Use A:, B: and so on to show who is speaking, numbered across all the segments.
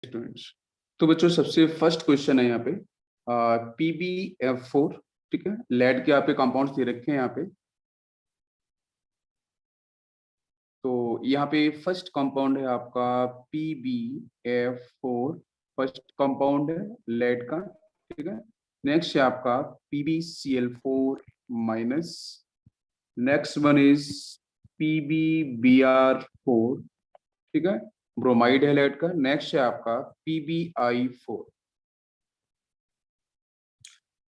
A: Students. तो बच्चों सबसे फर्स्ट क्वेश्चन है यहाँ पे PbF4। ठीक है, लेड के यहाँ पे कंपाउंड्स दे रखे हैं यहाँ पे। तो यहाँ पे फर्स्ट कंपाउंड है आपका PbF4, फर्स्ट कंपाउंड है लेड का। ठीक है, नेक्स्ट है आपका PbCl4 minus, next one is PbBr4। ठीक है, ब्रोमाइड है लेड का। नेक्स्ट है आपका PbI4।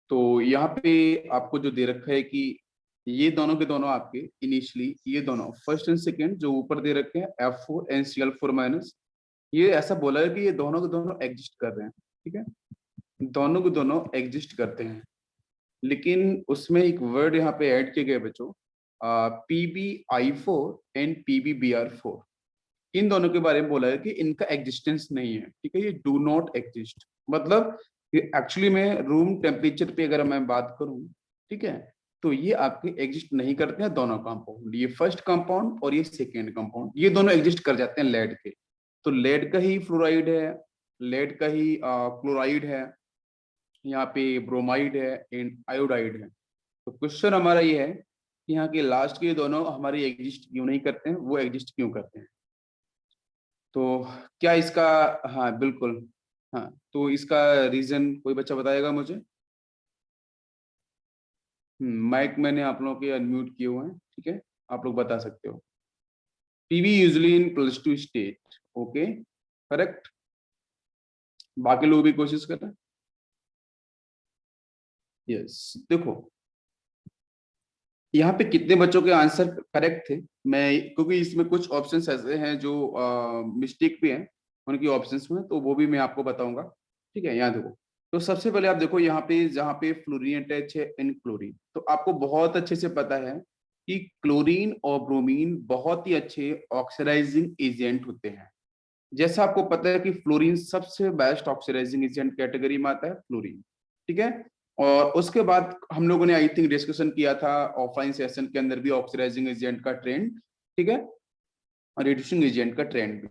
A: तो यहाँ पे आपको जो दे रखा है कि ये दोनों के दोनों आपके इनिशियली ये दोनों फर्स्ट एंड सेकंड जो ऊपर दे रखे हैं F4 NCl4 माइनस, ये ऐसा बोला है कि ये दोनों के दोनों एग्जिस्ट कर रहे हैं। ठीक है, दोनों के दोनों एग्जिस्ट करते हैं, लेकिन उसमें एक वर्ड यहाँ पे ऐड किए गए बच्चों, PbI4 एंड PbBr4। इन दोनों के बारे में बोला है कि इनका एग्जिस्टेंस नहीं है। ठीक है, ये डू नॉट एग्जिस्ट, मतलब एक्चुअली में रूम टेम्परेचर पे अगर मैं बात करूं, ठीक है, तो ये आपके एग्जिस्ट नहीं करते हैं दोनों कंपाउंड, ये फर्स्ट कंपाउंड और ये सेकेंड कंपाउंड, ये दोनों एग्जिस्ट कर जाते हैं लेड के। तो लेड का ही फ्लोराइड है, लेड का ही क्लोराइड है, यहाँ पे ब्रोमाइड है एंड आयोडाइड है। तो क्वेश्चन हमारा ये है कि यहाँ के लास्ट के दोनों हमारे एग्जिस्ट क्यों नहीं करते हैं, वो एग्जिस्ट क्यों करते हैं। तो क्या इसका, हाँ बिल्कुल, हाँ तो इसका रीजन कोई बच्चा बताएगा मुझे। माइक मैंने आप लोगों के अनम्यूट किए हुए हैं, ठीक है, आप लोग बता सकते हो। PV usually in +2 state, okay correct. बाकी लोग भी कोशिश कर रहे हैं। यस, देखो यहाँ पे कितने बच्चों के आंसर करेक्ट थे, मैं क्योंकि इसमें कुछ ऑप्शंस ऐसे हैं जो मिस्टेक भी हैं उनकी ऑप्शंस में, तो वो भी मैं आपको बताऊंगा। ठीक है, यहाँ देखो, तो सबसे पहले आप देखो यहाँ पे जहाँ पे फ्लोरीन अटैच है इन क्लोरीन, तो आपको बहुत अच्छे से पता है कि क्लोरीन और ब्रोमीन बहुत ही अच्छे ऑक्सीडाइजिंग एजेंट होते हैं। जैसा आपको पता है कि फ्लोरीन सबसे बेस्ट ऑक्सीडाइजिंग एजेंट कैटेगरी में आता है फ्लोरीन। ठीक है, और उसके बाद हम लोगों ने आई थिंक डिस्कशन किया था ऑफलाइन सेशन के अंदर भी ऑक्सीडाइजिंग एजेंट का ट्रेंड, ठीक है, और रिड्यूसिंग एजेंट का ट्रेंड भी।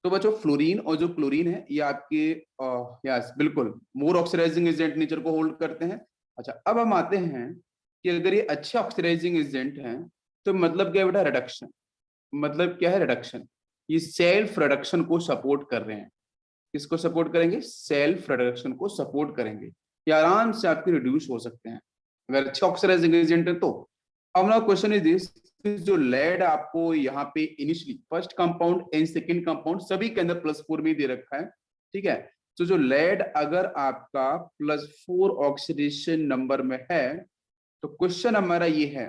A: तो बच्चों फ्लोरीन और जो क्लोरीन है ये आपके यस बिल्कुल मोर ऑक्सीडाइजिंग एजेंट नेचर को होल्ड करते हैं। अच्छा, अब हम आते हैं कि अगर ये अच्छे ऑक्सीडाइजिंग एजेंट हैं तो मतलब क्या है बेटा, रिडक्शन। मतलब क्या है रिडक्शन, ये सेल्फ रिडक्शन को सपोर्ट कर रहे हैं। किसको सपोर्ट करेंगे, सेल्फ रिडक्शन को सपोर्ट करेंगे, ये आराम से आपके रिड्यूस हो सकते हैं अगर अच्छे ऑक्सीडाइजिंग एजेंट है तो। अब ना क्वेश्चन इज दिस, जो लेड आपको यहाँ पे initially first compound and second compound सभी के अंदर +4 में दे रखा है। ठीक है, तो जो लेड अगर आपका +4 ऑक्सीडेशन नंबर में है, तो क्वेश्चन हमारा ये है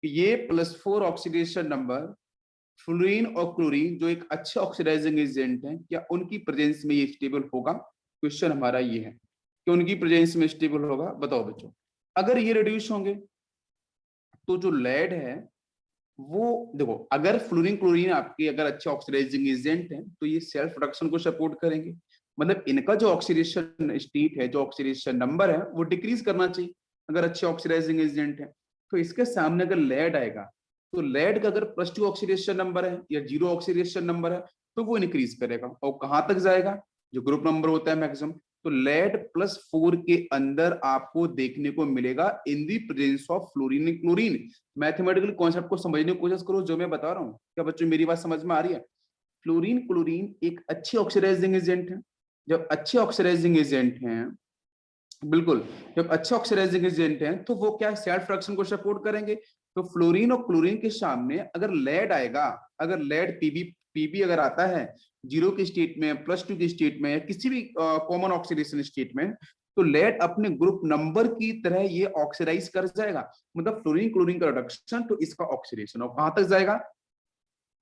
A: कि ये +4 ऑक्सीडेशन नंबर फ्लोरीन और क्लोरीन जो एक अच्छे ऑक्सीडाइजिंग एजेंट हैं, क्या उनकी प्रेजेंस में ये स्टेबल होगा। क्वेश्चन हमारा ये है कि उनकी प्रेजेंस में स्टेबल होगा। बताओ बच्चों, अगर ये रिड्यूस होंगे तो जो लेड है वो, देखो अगर फ्लोरीन क्लोरीन आपके अगर अच्छे ऑक्सीडाइजिंग एजेंट हैं तो ये सेल्फ प्रोडक्शन को सपोर्ट करेंगे, मतलब इनका जो ऑक्सीडेशन स्टेट है, जो ऑक्सीडेशन नंबर है वो डिक्रीज करना चाहिए अगर अच्छे ऑक्सीडाइजिंग एजेंट है। तो इसके सामने अगर लेड आएगा तो लेड का अगर +2 ऑक्सीडेशन नंबर है या 0 ऑक्सीडेशन नंबर है तो वो इंक्रीज करेगा और कहां तक जाएगा, जो ग्रुप नंबर होता है मैक्सिमम। तो लेड +4 के अंदर आपको देखने को मिलेगा in the presence of fluorine and chlorine. Mathematical concept को समझने की कोशिश करो जो मैं बता रहा हूँ, क्या बच्चों मेरी बात समझ में आ रही है। फ्लोरीन क्लोरीन एक अच्छे ऑक्सीडाइजिंग एजेंट है, जब अच्छे ऑक्सीडाइजिंग एजेंट हैं, बिल्कुल जब अच्छे ऑक्सीडाइजिंग एजेंट हैं तो वो क्या सेल्फ रिडक्शन को सपोर्ट करेंगे। तो फ्लोरीन और क्लोरीन के सामने अगर लेड आएगा, अगर लेड पीबी अगर आता है 0 की स्टेट में, +2 की स्टेट में या किसी भी कॉमन ऑक्सीडेशन स्टेट में, तो लेड अपने ग्रुप नंबर की तरह ये ऑक्सीडाइज कर जाएगा, मतलब फ्लोरीन क्लोरीन का रिडक्शन तो इसका ऑक्सीडेशन, और कहां तक जाएगा,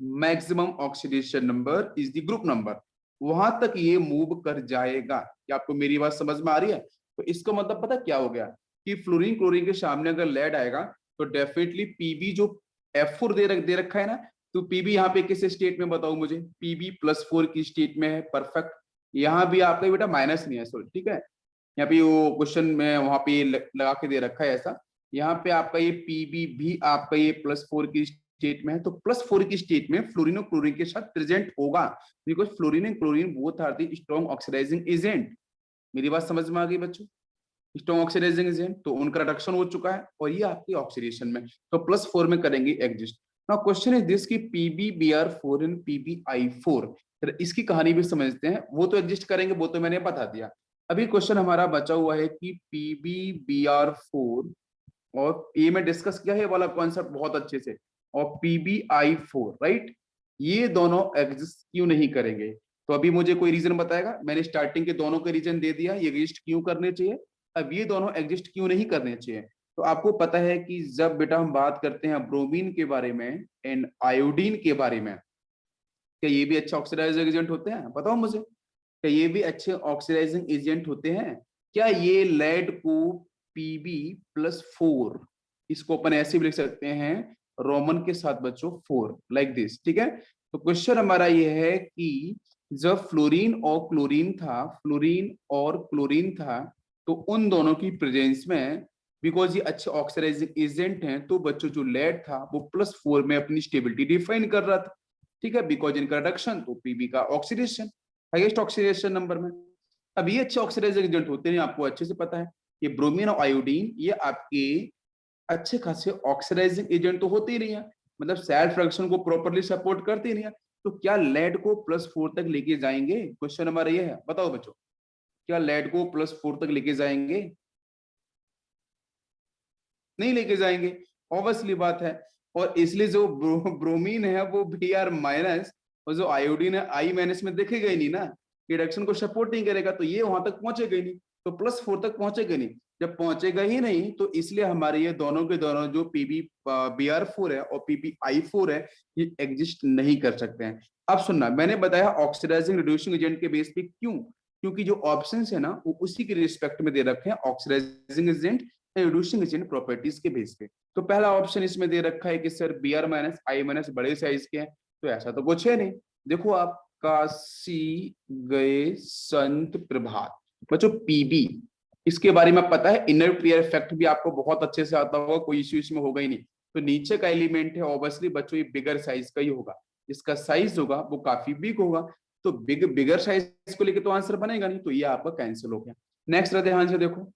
A: maximum oxidation number is the group number, वहां तक ये मूव कर जाएगा। क्या आपको मेरी बात समझ में आ रही है। तो इसका मतलब पता क्या हो गया कि फ्लोरीन क्लोरीन के सामने अगर लेड आएगा तो डेफिनेटली पीबी जो F4 दे रखा है ना, तो पीबी यहाँ पे किस स्टेट में बताओ मुझे, पीबी +4 की स्टेट में है, परफेक्ट। यहाँ भी आपका बेटा माइनस नहीं है, सॉरी ठीक है, यहाँ पे वो क्वेश्चन में वहां पे लगा के दे रखा है ऐसा, यहाँ पे आपका ये पीबी भी आपका ये +4 की स्टेट में है तो +4 की स्टेट में फ्लोरीन और क्लोरीन के साथ प्रेजेंट होगा, because fluorine and chlorine both are the strong oxidising agent. मेरी बात समझ में आ गई बच्चों? स्ट्रॉन्ग ऑक्सीडाइजिंग एजेंट, तो उनका रिडक्शन हो चुका है और ये आपकी ऑक्सीडेशन में, तो +4 में करेंगे exist. Now question is this कि PbBr4 एंड PbI4, इसकी कहानी भी समझते हैं। वो तो एग्जिस्ट करेंगे, वो तो मैंने बता दिया। अभी क्वेश्चन हमारा बचा हुआ है कि PbBr4, और ये मैं डिस्कस किया है ये वाला कॉन्सेप्ट बहुत अच्छे से, और PbI4, राइट, ये दोनों एग्जिस्ट क्यों नहीं करेंगे? तो अभी मुझे कोई रीजन बताएगा? मैंने स्टार्टिंग के दोनों के रीजन दे दिया, ये एग्जिस्ट क्यों करने चाहिए। अब ये दोनों एग्जिस्ट क्यों नहीं करने चाहिए? तो आपको पता है कि जब बेटा हम बात करते हैं ब्रोमीन के बारे में एंड आयोडीन के बारे में, क्या ये भी अच्छे ऑक्सीडाइजिंग एजेंट होते हैं? बताओ मुझे, क्या ये भी अच्छे ऑक्सीडाइजिंग एजेंट होते हैं? क्या ये लेड को Pb+4, इसको अपन ऐसे भी लिख सकते हैं रोमन के साथ बच्चों 4, लाइक दिस, ठीक है। तो क्वेश्चन हमारा ये है कि जब फ्लोरीन और क्लोरीन था, फ्लोरीन और क्लोरीन था, तो उन दोनों की प्रेजेंस में, बिकॉज ये अच्छे ऑक्सीडाइजिंग एजेंट हैं, तो बच्चों जो लेड था वो +4 में अपनी स्टेबिलिटी डिफाइन कर रहा था, ठीक है, बिकॉज इनका रिडक्शन, तो Pb का ऑक्सीडेशन, हाईएस्ट ऑक्सीडेशन नंबर में। अब ये अच्छे ऑक्सीडाइजिंग एजेंट होते हैं, आपको अच्छे से पता है। ये ब्रोमीन और आयोडीन ये आपके अच्छे खासे ऑक्सीडाइजिंग एजेंट तो होते ही नहीं है, मतलब सेल्फ रिडक्शन को प्रॉपर्ली सपोर्ट करते ही नहीं है। तो क्या लेड को +4 तक लेके जाएंगे? क्वेश्चन हमारा ये है, बताओ बच्चों, क्या लेड को +4 तक लेके जाएंगे? नहीं लेके जाएंगे, ऑब्वियसली बात है। और इसलिए जो ब्रोमीन है वो Br- और जो आयोडीन है I- में दिखेगा ही नहीं ना, रिडक्शन को सपोर्ट नहीं करेगा, तो ये वहां तक पहुंचेगा ही नहीं, तो +4 तक पहुंचेगा नहीं। जब पहुंचेगा ही नहीं तो इसलिए हमारे ये दोनों के दोनों जो Br4 है और PbI4 है, ये एग्जिस्ट नहीं कर सकते हैं। अब सुनना, मैंने बताया ऑक्सीडाइजिंग रिड्यूसिंग एजेंट के बेस पे, क्यों? क्योंकि जो ऑप्शंस है ना वो उसी के रिस्पेक्ट में दे रखे हैं, oxidising agent reducing agent properties के बेस पे। तो पहला ऑप्शन इसमें दे रखा है कि सर Br- I- बड़े साइज के हैं, तो ऐसा तो कुछ है नहीं। देखो आप, काशी गए संत प्रभात, बच्चों Pb, इसके बारे में पता है, इनर पेयर इफेक्ट भी आपको बहुत अच्छे से आता होगा, कोई इश्यू इसमें होगा ही नहीं। तो नीचे का एलिमेंट है, ऑब्वियसली बच्चों ये बिगर साइज का ही होगा, इसका साइज होगा वो काफी बिग होगा, तो बिगर साइज को लेकर तो आंसर बनेगा नहीं, तो ये आपका कैंसिल हो गया। नेक्स्ट ध्यान से देखो,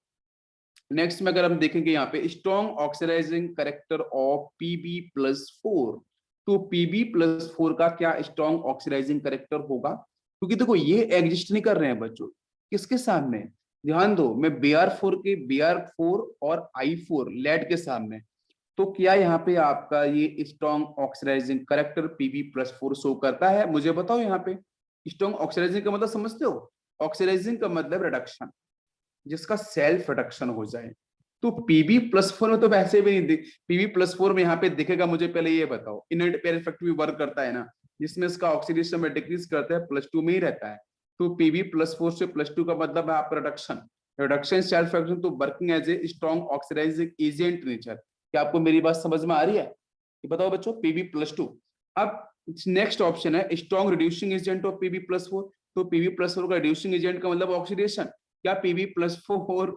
A: नेक्स्ट में अगर हम देखेंगे यहाँ पे strong oxidising character of Pb+4, तो Pb+4 का क्या स्ट्रॉन्ग ऑक्सीडाइजिंग करेक्टर होगा? क्योंकि देखो ये एग्जिस्ट नहीं कर रहे हैं बच्चों, किसके सामने? ध्यान दो, मैं Br4 और I4 लेड के सामने, तो क्या यहाँ पे आपका ये strong oxidising character Pb+4 show करता है? मुझे बताओ यहाँ पे, स्ट्रॉन्ग ऑक्सीडाइजिंग का मतलब समझते हो? ऑक्सीडाइजिंग का मतलब रिडक्शन, जिसका सेल्फ रिडक्शन हो जाए। तो Pb+4 में तो वैसे भी नहीं, Pb+4 में यहाँ पे दिखेगा, मुझे पहले ये बताओ, इनर्ट पेयर इफेक्ट भी वर्क करता है ना, जिसमें इसका ऑक्सीडेशन में डिक्रीज करता है, +2 में ही रहता है। तो Pb+4 से +2 का मतलब है आपका रिडक्शन, रिडक्शन सेल्फ रिडक्शन, तो working as a strong oxidising agent nature. क्या आपको मेरी बात समझ में आ रही है? ये बताओ बच्चों, Pb+2। अब नेक्स्ट ऑप्शन है strong reducing agent of Pb+4, तो Pb+4 का रिड्यूसिंग एजेंट का मतलब ऑक्सीडेशन। क्या Pb+4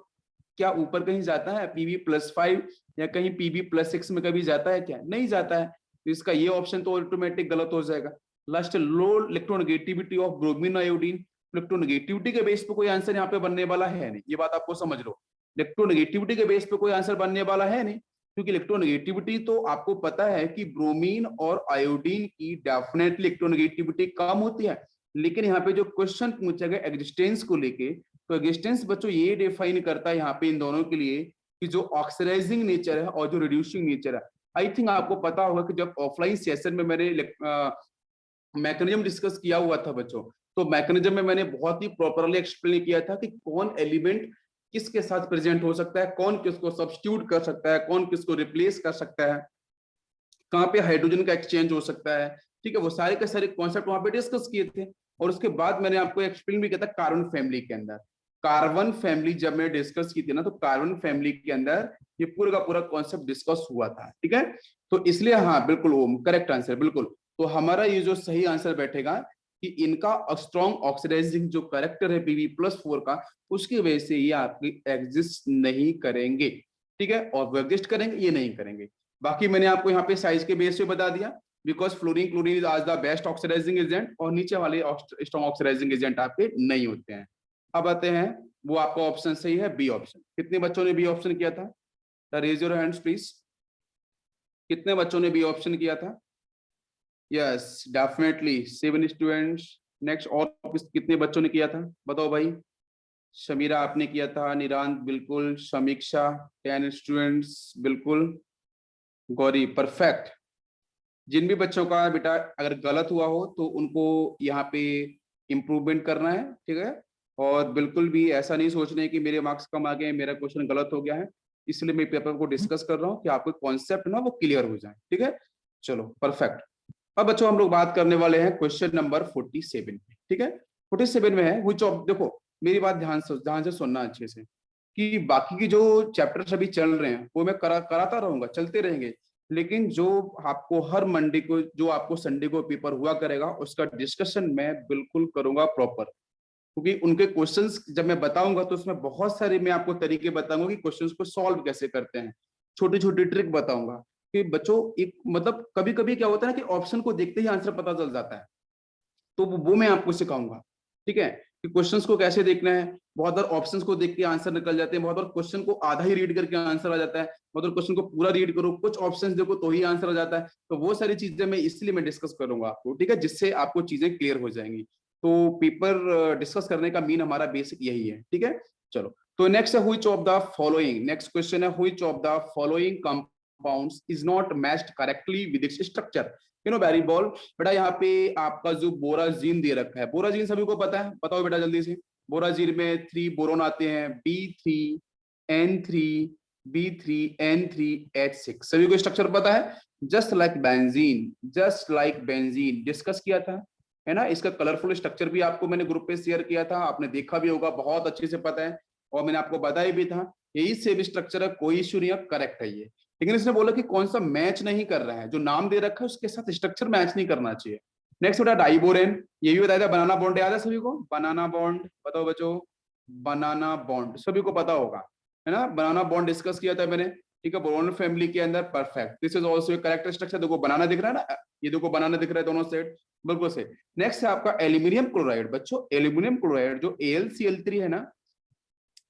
A: क्या ऊपर कहीं जाता है Pb+5 या कहीं Pb+6 में कभी जाता है क्या? नहीं जाता है, तो इसका ये ऑप्शन तो ऑटोमेटिक गलत हो जाएगा। Last, low electronegativity of bromine iodine, electronegativity के बेस पे कोई आंसर यहाँ पे बनने वाला है नहीं, ये बात आपको समझ लो, इलेक्ट्रोनेगेटिविटी के बेस पे कोई आंसर बनने वाला है नहीं, क्योंकि इलेक्ट्रोनेगेटिविटी तो आपको पता है कि ब्रोमीन और आयोडीन की डेफिनेटली इलेक्ट्रोनेगेटिविटी कम होती है, लेकिन यहाँ पे जो क्वेश्चन पूछा गया एग्जिस्टेंस को लेके, तो एग्जिस्टेंस बच्चों ये डिफाइन करता है यहाँ पे इन दोनों के लिए कि जो ऑक्सीडाइजिंग नेचर है और जो रिड्यूसिंग नेचर है। आई थिंक आपको पता होगा कि जब ऑफलाइन सेशन में मैंने मैकेनिज्म डिस्कस किया हुआ था बच्चों, तो मैकेनिज्म में मैंने बहुत ही प्रॉपरली एक्सप्लेन किया था कि कौन एलिमेंट किसके साथ प्रेजेंट हो सकता है, कौन किसको सब्स्टिट्यूट कर सकता है, कौन किसको रिप्लेस कर सकता है, कहाँ पे हाइड्रोजन का एक्सचेंज हो सकता है, ठीक है, वो सारे के सारे कॉन्सेप्ट वहां पे डिस्कस किए थे। और उसके बाद मैंने आपको एक्सप्लेन भी किया था कार्बन फैमिली के अंदर, कार्बन फैमिली जब मैंने डिस्कस की थी ना, तो कार्बन फैमिली के अंदर ये पूरा का पूरा कॉन्सेप्ट डिस्कस हुआ था, ठीक है। तो इसलिए हाँ बिल्कुल वो करेक्ट आंसर, बिल्कुल। तो हमारा ये जो सही आंसर बैठेगा कि इनका स्ट्रॉन्ग ऑक्सीडाइजिंग जो करेक्टर है Pb+4 का, उसकी वजह से ये आपकी एग्जिस्ट नहीं करेंगे, ठीक है, और वो एग्जिस्ट करेंगे, ये नहीं करेंगे। बाकी मैंने आपको यहाँ पे साइज के बेस पे बता दिया, बिकॉज फ्लोरीन क्लोरीन इज आज द बेस्ट ऑक्सीडाइजिंग एजेंट, और नीचे वाले स्ट्रॉन्ग ऑक्सीडाइजिंग एजेंट आपके नहीं होते हैं। अब आते हैं, वो आपका ऑप्शन सही है बी ऑप्शन। कितने बच्चों ने बी ऑप्शन किया था? Raise your hands please. कितने बच्चों ने बी ऑप्शन किया था? Yes definitely 7 students. नेक्स्ट, और कितने बच्चों ने किया था बताओ भाई? शमीरा आपने किया था, निरांत बिल्कुल, समीक्षा 10 स्टूडेंट्स बिल्कुल, गौरी परफेक्ट। जिन भी बच्चों का बेटा अगर गलत हुआ हो तो उनको यहाँ पे इम्प्रूवमेंट करना है, ठीक है। और बिल्कुल भी ऐसा नहीं सोचना है कि मेरे मार्क्स कम आ गए, मेरा क्वेश्चन गलत हो गया है, इसलिए मैं पेपर को डिस्कस कर रहा हूँ कि आपको कॉन्सेप्ट ना वो क्लियर हो जाए, ठीक है। चलो परफेक्ट। अब बच्चों हम लोग बात करने वाले हैं क्वेश्चन नंबर 47 पे, ठीक है। 47 में है व्हिच ऑफ, देखो मेरी बात ध्यान से सुनना अच्छे से, कि बाकी की जो चैप्टर्स अभी चल रहे हैं वो मैं कराता रहूंगा, चलते रहेंगे, लेकिन जो आपको हर मंडे को, जो आपको संडे को पेपर हुआ करेगा, उसका डिस्कशन मैं बिल्कुल करूंगा प्रॉपर, क्योंकि उनके क्वेश्चंस जब मैं बताऊंगा तो उसमें बहुत सारे मैं आपको तरीके बताऊंगा कि क्वेश्चंस को सॉल्व कैसे करते हैं, छोटी छोटी ट्रिक बताऊंगा कि बच्चों एक मतलब कभी कभी क्या होता है ना कि ऑप्शन को देखते ही आंसर पता चल जाता है, तो वो मैं आपको सिखाऊंगा, ठीक है, कि क्वेश्चंस को कैसे देखना है। बहुत बार ऑप्शंस को देख के आंसर निकल जाते हैं, बहुत बार क्वेश्चन को आधा ही रीड करके आंसर आ जाता है, बहुत बार क्वेश्चन को पूरा रीड करो, कुछ ऑप्शंस देखो तो ही आंसर आ जाता है। तो वो सारी चीजें मैं इसलिए मैं डिस्कस करूंगा आपको, ठीक है, जिससे आपको चीजें क्लियर हो जाएंगी। तो पेपर डिस्कस करने का मीन हमारा बेसिक यही है, ठीक है। चलो, तो नेक्स्ट है which of the following, next question है which of the following compounds is not matched correctly with its structure. Very ball. बेटा यहाँ पे आपका जो बोराजीन दे रखा है, बोराजीन सभी को पता है, बताओ बेटा जल्दी से। बोराजीन में 3 बोरोन आते हैं, B3N3 B3N3H6, सभी को स्ट्रक्चर पता है। Just like benzene, just like benzene discuss किया था, है ना। इसका कलरफुल स्ट्रक्चर भी आपको मैंने ग्रुप पे शेयर किया था, आपने देखा भी होगा, बहुत अच्छे से पता है, और मैंने आपको बताया भी था यही सेम स्ट्रक्चर है, कोई इश्यू नहीं है, करेक्ट है ये। लेकिन इसने बोला कि कौन सा मैच नहीं कर रहा है, जो नाम दे रखा है उसके साथ स्ट्रक्चर मैच नहीं करना चाहिए। नेक्स्ट बेटा डाइबोरेन, ये भी बताया था। बनाना बॉन्ड याद है सभी को? बनाना बॉन्ड बताओ बच्चों, बनाना बॉन्ड सभी को पता होगा, है ना। बनाना बॉन्ड डिस्कस किया था मैंने, ठीक है, बोरोन फैमिली के अंदर, perfect. This is also correct structure, देखो बनाना दिख रहा है ना, ये देखो बनाना दिख रहा है दोनों साइड, बिल्कुल सही। नेक्स्ट है आपका एल्यूमिनियम क्लोराइड। बच्चों एल्यूमिनियम क्लोराइड जो AlCl3 है ना,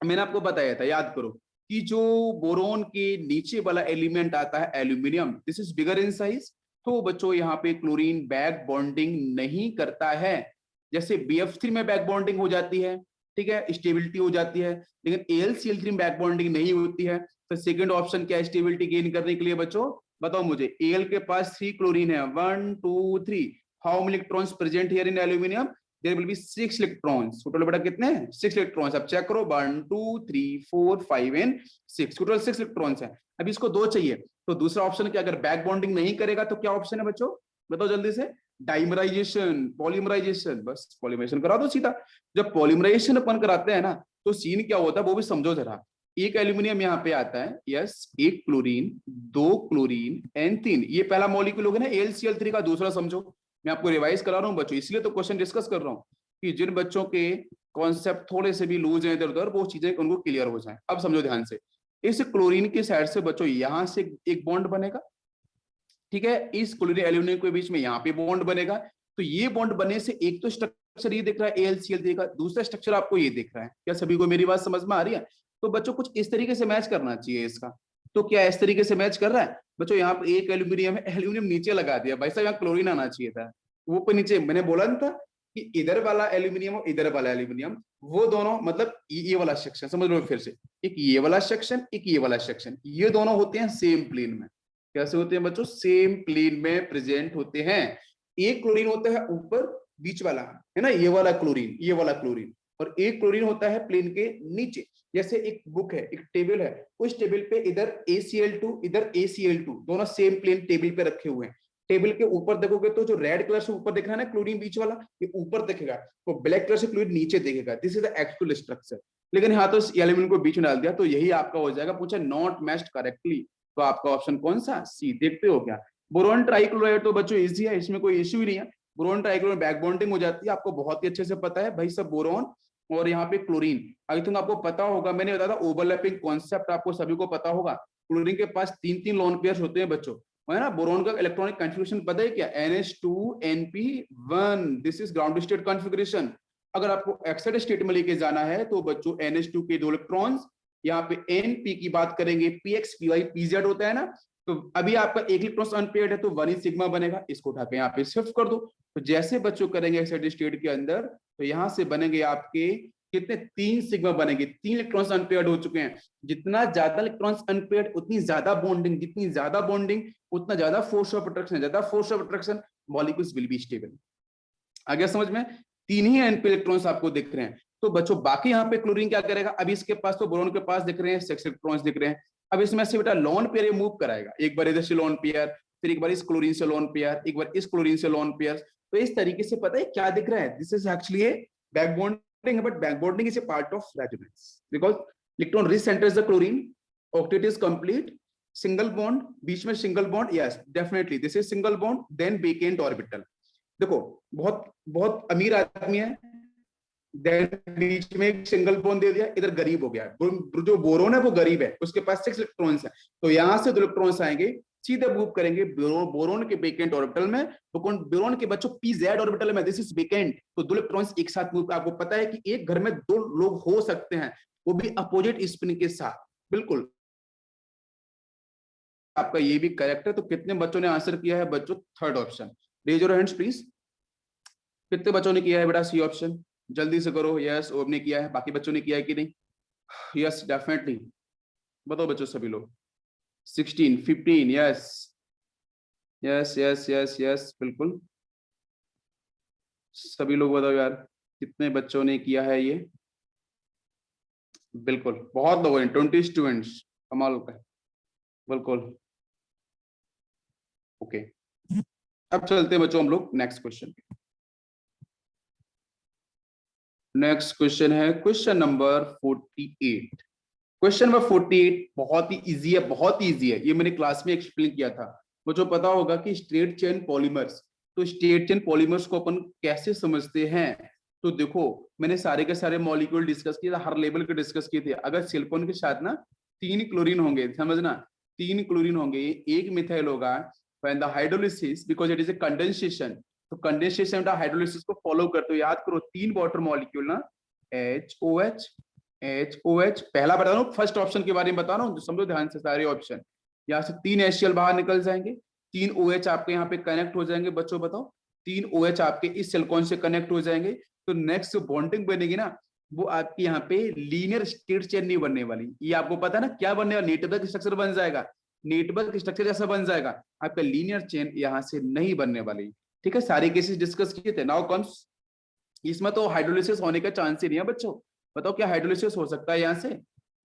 A: मैंने आपको बताया था, याद करो, कि जो बोरोन के नीचे वाला एलिमेंट आता है aluminium, this is bigger in size. तो बच्चों यहाँ पे क्लोरीन बैक बॉन्डिंग नहीं करता है, जैसे BF3 में बैक बॉन्डिंग हो जाती है, ठीक है, स्टेबिलिटी हो जाती है, लेकिन AlCl3 में बैक बॉन्डिंग नहीं होती है। तो सेकंड ऑप्शन क्या है स्टेबिलिटी गेन करने के लिए बच्चों? बताओ मुझे। Al के पास 3 क्लोरीन है, 1 2 3, how many electrons present here in aluminium? There will be 6 electrons. Total बेटा कितने हैं? 6 इलेक्ट्रॉन्स। अब चेक करो, 1 2 3 4 5 एंड 6, टोटल 6 इलेक्ट्रॉन्स है। अब इसको 2 चाहिए, तो दूसरा ऑप्शन क्या, अगर बैक बॉन्डिंग नहीं करेगा तो क्या ऑप्शन है बच्चों? बताओ जल्दी से। डाइमराइजेशन, पॉलीमराइजेशन, बस पॉलीमराइजेशन करा दो सीधा। जब पॉलीमराइजेशन अपन कराते हैं ना, तो सीन क्या होता है वो भी समझो जरा। एक एल्यूमिनियम यहाँ पे आता है, यस, एक क्लोरीन, 2 क्लोरीन, N3, ये पहला मॉलिक्यूल हो गया ना AlCl3 का। दूसरा समझो, मैं आपको रिवाइज करा रहा हूँ बच्चों, इसलिए तो क्वेश्चन डिस्कस कर रहा हूँ कि जिन बच्चों के कॉन्सेप्ट थोड़े से भी लूज हैं इधर उधर, वो चीजें उनको क्लियर हो जाए। अब समझो ध्यान से, इस क्लोरीन के साइड से बच्चों यहां से एक बॉन्ड बनेगा, ठीक है, इस क्लोरीन एल्यूमिनियम के बीच में यहाँ पे बॉन्ड बनेगा। तो ये बॉन्ड बनने से एक तो स्ट्रक्चर ये दिख रहा है AlCl3 का, दूसरा स्ट्रक्चर आपको ये दिख रहा है। क्या सभी को मेरी बात समझ में आ रही है? तो बच्चों कुछ इस तरीके से मैच करना चाहिए इसका। तो क्या इस तरीके से मैच कर रहा है बच्चों? यहाँ पे एक एल्यूमिनियम है, एल्यूमिनियम नीचे लगा दिया भाई साहब, यहाँ क्लोरीन आना चाहिए था, वो पे नीचे। मैंने बोला ना था कि इधर वाला एल्यूमिनियम और इधर वाला एल्यूमिनियम, वो दोनों मतलब ये वाला सेक्शन समझ लो फिर से, एक ये वाला सेक्शन, एक ये वाला सेक्शन, ये दोनों होते हैं सेम प्लेन में। कैसे होते हैं बच्चों? सेम प्लेन में प्रेजेंट होते हैं। एक क्लोरीन होता है ऊपर बीच वाला, है ना, ये वाला क्लोरीन, ये वाला क्लोरीन, और एक क्लोरीन होता है प्लेन के नीचे। जैसे एक बुक है, एक टेबल है, उस टेबल पे इधर ACl2 इधर ACl2, दोनों सेम प्लेन टेबल पे रखे हुए हैं। टेबल के ऊपर देखोगे तो जो रेड कलर से ऊपर दिख रहा है ना क्लोरीन बीच वाला, ये ऊपर दिखेगा, तो ब्लैक कलर से क्लोरीन नीचे दिखेगा। This is the actual structure. लेकिन यहाँ तो एलिमेंट को बीच में डाल दिया, तो यही आपका हो जाएगा। पूछा नॉट मैच्ड करेक्टली, तो आपका ऑप्शन कौन सा? सी। देखते हो क्या? बोरोन ट्राइक्लोराइड तो बच्चों इजी है, इसमें कोई इश्यू ही नहीं है। बोरोन ट्राइक्लोराइड बैक बॉन्डिंग हो जाती है, आपको बहुत ही अच्छे से पता है भाई सब। बोरोन और यहाँ पे क्लोरीन, आई थिंक आपको पता होगा, मैंने बताया था ओवरलैपिंग कॉन्सेप्ट आपको सभी को पता होगा। क्लोरीन के पास 3 लोन पेयर होते हैं बच्चों, है ना। बोरोन का इलेक्ट्रॉनिक कॉन्फ़िगरेशन पता है क्या, NH2Np1, this is ground state configuration. अगर आपको एक्साइटेड स्टेट में लेके जाना है तो बच्चों NH2 के 2 इलेक्ट्रॉन्स, यहाँ पे Np की बात करेंगे, Px Py Pz होता है ना, तो अभी आपका एक इलेक्ट्रॉन अनपेयर्ड है तो 1 ही सिग्मा बनेगा, इसको उठा के यहाँ पे शिफ्ट कर दो। तो जैसे बच्चों करेंगे एक्साइटेड स्टेट के अंदर, तो यहाँ से बनेंगे आपके कितने, 3 सिग्मा बनेंगे, 3 इलेक्ट्रॉन्स अनपेयर्ड हो चुके हैं। जितना ज्यादा इलेक्ट्रॉन्स अनपेयर्ड उतनी ज्यादा बॉन्डिंग, जितनी ज्यादा बॉन्डिंग उतना ज्यादा फोर्स ऑफ अट्रैक्शन, ज्यादा force of attraction, molecules will be stable. आ गया समझ में, 3 ही अनपेयर्ड इलेक्ट्रॉन्स आपको दिख रहे हैं। तो बच्चों बाकी यहाँ पे क्लोरीन क्या करेगा, अभी इसके पास तो बोरोन के पास दिख रहे हैं 6 इलेक्ट्रॉन्स दिख रहे हैं, अब इसमें से बेटा लोन पेयर मूव कराएगा, एक बार इधर से लोन पेयर, फिर एक बार इस क्लोरीन से लोन पेयर, एक बार इस क्लोरीन से लोन पेयर। तो इस तरीके से पता है क्या दिख रहा है, this is actually a back bonding, but back bonding is a part of resonance because electron reenters the chlorine, octet is complete, single bond, बीच में single bond, yes definitely this is single bond, then vacant orbital. देखो बहुत बहुत अमीर आदमी है, then बीच में एक सिंगल बॉन्ड दे दिया, इधर गरीब हो गया, जो बोरोन है वो गरीब है, उसके पास 6 इलेक्ट्रॉन्स है, तो यहां से 2 इलेक्ट्रॉन्स आएंगे, सीधे मूव करेंगे बोरोन के वेकेंट ऑर्बिटल में, तो बोरोन के बच्चों pz ऑर्बिटल में, दिस इज वेकेंट, तो 2 इलेक्ट्रॉन्स एक साथ मूव। आपको पता है कि एक घर में 2 लोग हो सकते हैं, वो भी अपोजिट स्पिन के साथ, बिल्कुल आपका ये भी करेक्ट है। तो कितने बच्चों ने आंसर किया है बच्चों, 3rd option, raise your hands please. कितने बच्चों ने किया है बेटा सी ऑप्शन, जल्दी से करो, यस ओम ने किया है, बाकी बच्चों ने किया है कि नहीं, यस डेफिनेटली, बताओ बच्चों सभी लोग, 16 15, yes yes yes yes yes बिल्कुल, सभी लोग बताओ यार कितने बच्चों ने किया है ये, बिल्कुल बहुत लोगों ने, 20 स्टूडेंट्स, कमाल का है, बिल्कुल ओके। अब चलते हैं बच्चों हम लोग नेक्स्ट क्वेश्चन पे। नेक्स्ट क्वेश्चन है क्वेश्चन नंबर 48। क्वेश्चन नंबर 48 बहुत ही इजी है, बहुत ही इजी है, ये मैंने क्लास में एक्सप्लेन किया था। मुझे पता होगा कि स्ट्रेट चेन पॉलीमर्स, तो स्ट्रेट चेन पॉलीमर्स को अपन कैसे समझते हैं, तो देखो मैंने सारे के सारे मॉलिक्यूल डिस्कस किए थे, हर लेवल के डिस्कस किए थे। अगर सिलिकॉन के साथ ना 3 क्लोरीन होंगे, समझना 3 क्लोरीन होंगे, एक मिथाइल होगा, when the hydrolysis because it is a condensation, तो कंडेंसेशन हाइड्रोलिसिस को फॉलो करते हो, याद करो 3 वाटर मॉलिक्यूल ना, HOH HOH, पहला बता रहा हूँ, फर्स्ट ऑप्शन के बारे में बता रहा हूँ, समझो ध्यान से सारे ऑप्शन। यहाँ से 3 HCl बाहर निकल जाएंगे, 3 OH आपके यहाँ पे कनेक्ट हो जाएंगे बच्चों, बताओ 3 OH आपके इस सिलिकॉन से कनेक्ट हो जाएंगे, तो नेक्स्ट जो बॉन्डिंग बनेगी ना, वो आपकी यहाँ पे लीनियर स्ट्रेट चेन नहीं बनने वाली, ये आपको पता है ना क्या बनने वाला, नेटवर्क स्ट्रक्चर बन जाएगा, नेटवर्क स्ट्रक्चर जैसा बन जाएगा, आपका लीनियर चेन यहाँ से नहीं बनने वाली। ठीक है, सारे केसेस डिस्कस किए थे। नाउ कम्स, इसमें तो हाइड्रोलिसिस होने का चांस ही नहीं है बच्चों, बताओ क्या हाइड्रोलिसिस हो सकता है यहाँ से,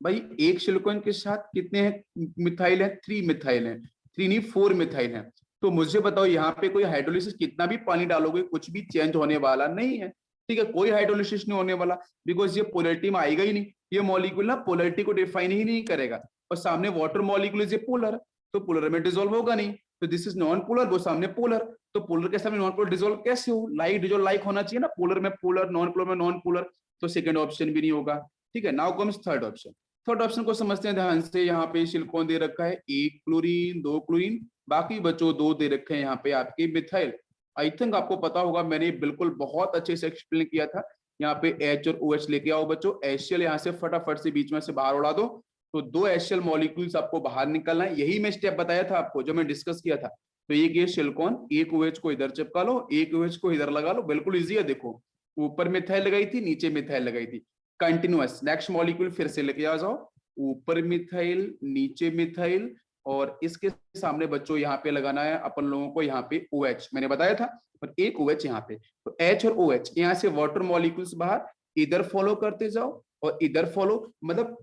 A: भाई एक सिलिकॉन के साथ कितने हैं मिथाइल है, 3 मिथाइल है, 3 नहीं 4 मिथाइल है, तो मुझे बताओ यहाँ पे कोई हाइड्रोलिसिस, कितना भी पानी डालोगे कुछ भी चेंज होने वाला नहीं है। ठीक है, कोई हाइड्रोलिसिस नहीं होने वाला, बिकॉज ये पोलरिटी में आएगा ही नहीं, ये मॉलिक्यूल ना पोलरिटी को डिफाइन ही नहीं करेगा, और सामने water molecule is a polar, तो पोलर में डिसॉल्व होगा नहीं, तो दिस इज नॉन पोलर, वो सामने पोलर, तो पोलर के सामने नॉन पोलर डिसॉल्व कैसे हो, लाइक डिसॉल्व लाइक होना चाहिए ना, पोलर में पोलर, नॉन पोलर में नॉन पोलर, तो सेकंड ऑप्शन भी नहीं होगा। ठीक है, now comes 3rd option. 3rd option को समझते हैं ध्यान से, यहाँ पे सिलिकॉन दे रखा है 1 क्लोरीन 2 क्लोरीन, बाकी बच्चों 2 दे रखे हैं यहाँ पे आपके मिथाइल। आई थिंक आपको पता होगा, मैंने बिल्कुल बहुत अच्छे से एक्सप्लेन किया था, यहाँ पे H और OH लेके आओ बच्चों, HCl यहाँ से फटाफट से बीच में से बाहर उड़ा दो, तो 2 HCl मॉलिक्यूल्स आपको बाहर निकलना है, यही मैं स्टेप बताया था आपको जो मैं डिस्कस किया था। तो एक ये सिलिकॉन, एक OH को इधर चिपका लो, एक OH को इधर लगा लो, बिल्कुल इजी है, देखो ऊपर मिथाइल लगाई थी, नीचे मिथाइल लगाई थी, कंटिन्यूअस। नेक्स्ट मॉलिक्यूल फिर से लेके आ जाओ, ऊपर मिथाइल नीचे मिथाइल, और इसके सामने बच्चों यहाँ पे लगाना है अपन लोगों को, यहाँ पे OH मैंने बताया था, और एक OH यहाँ पे, तो H और OH यहाँ से वाटर मॉलिक्यूल्स बाहर, इधर फॉलो करते जाओ और इधर फॉलो, मतलब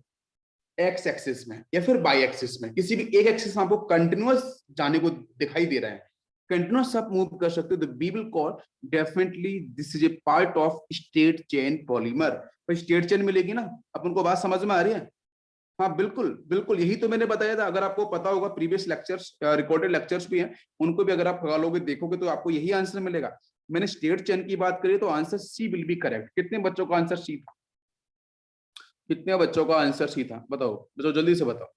A: एक्स एक्सिस में या फिर बाई एक्सिस में, किसी भी एक एक्सिस में आपको कंटिन्यूअस जाने को दिखाई दे रहा है, कंटिन्यूअस आप मूव कर सकते हो, we will call definitely this is a part of straight chain polymer. तो स्ट्रेट चेन मिलेगी ना, अपन को बात समझ में आ रही है, हाँ बिल्कुल बिल्कुल, यही तो मैंने बताया था। अगर आपको पता होगा प्रीवियस लेक्चर्स, रिकॉर्डेड लेक्चर्स भी हैं, उनको भी अगर आप फॉलोगे देखोगे तो आपको यही आंसर मिलेगा। मैंने स्ट्रेट चेन की बात करी तो answer C will be correct. कितने बच्चों का आंसर सी था, कितने बच्चों का आंसर सी था, बताओ बच्चों जल्दी से बताओ।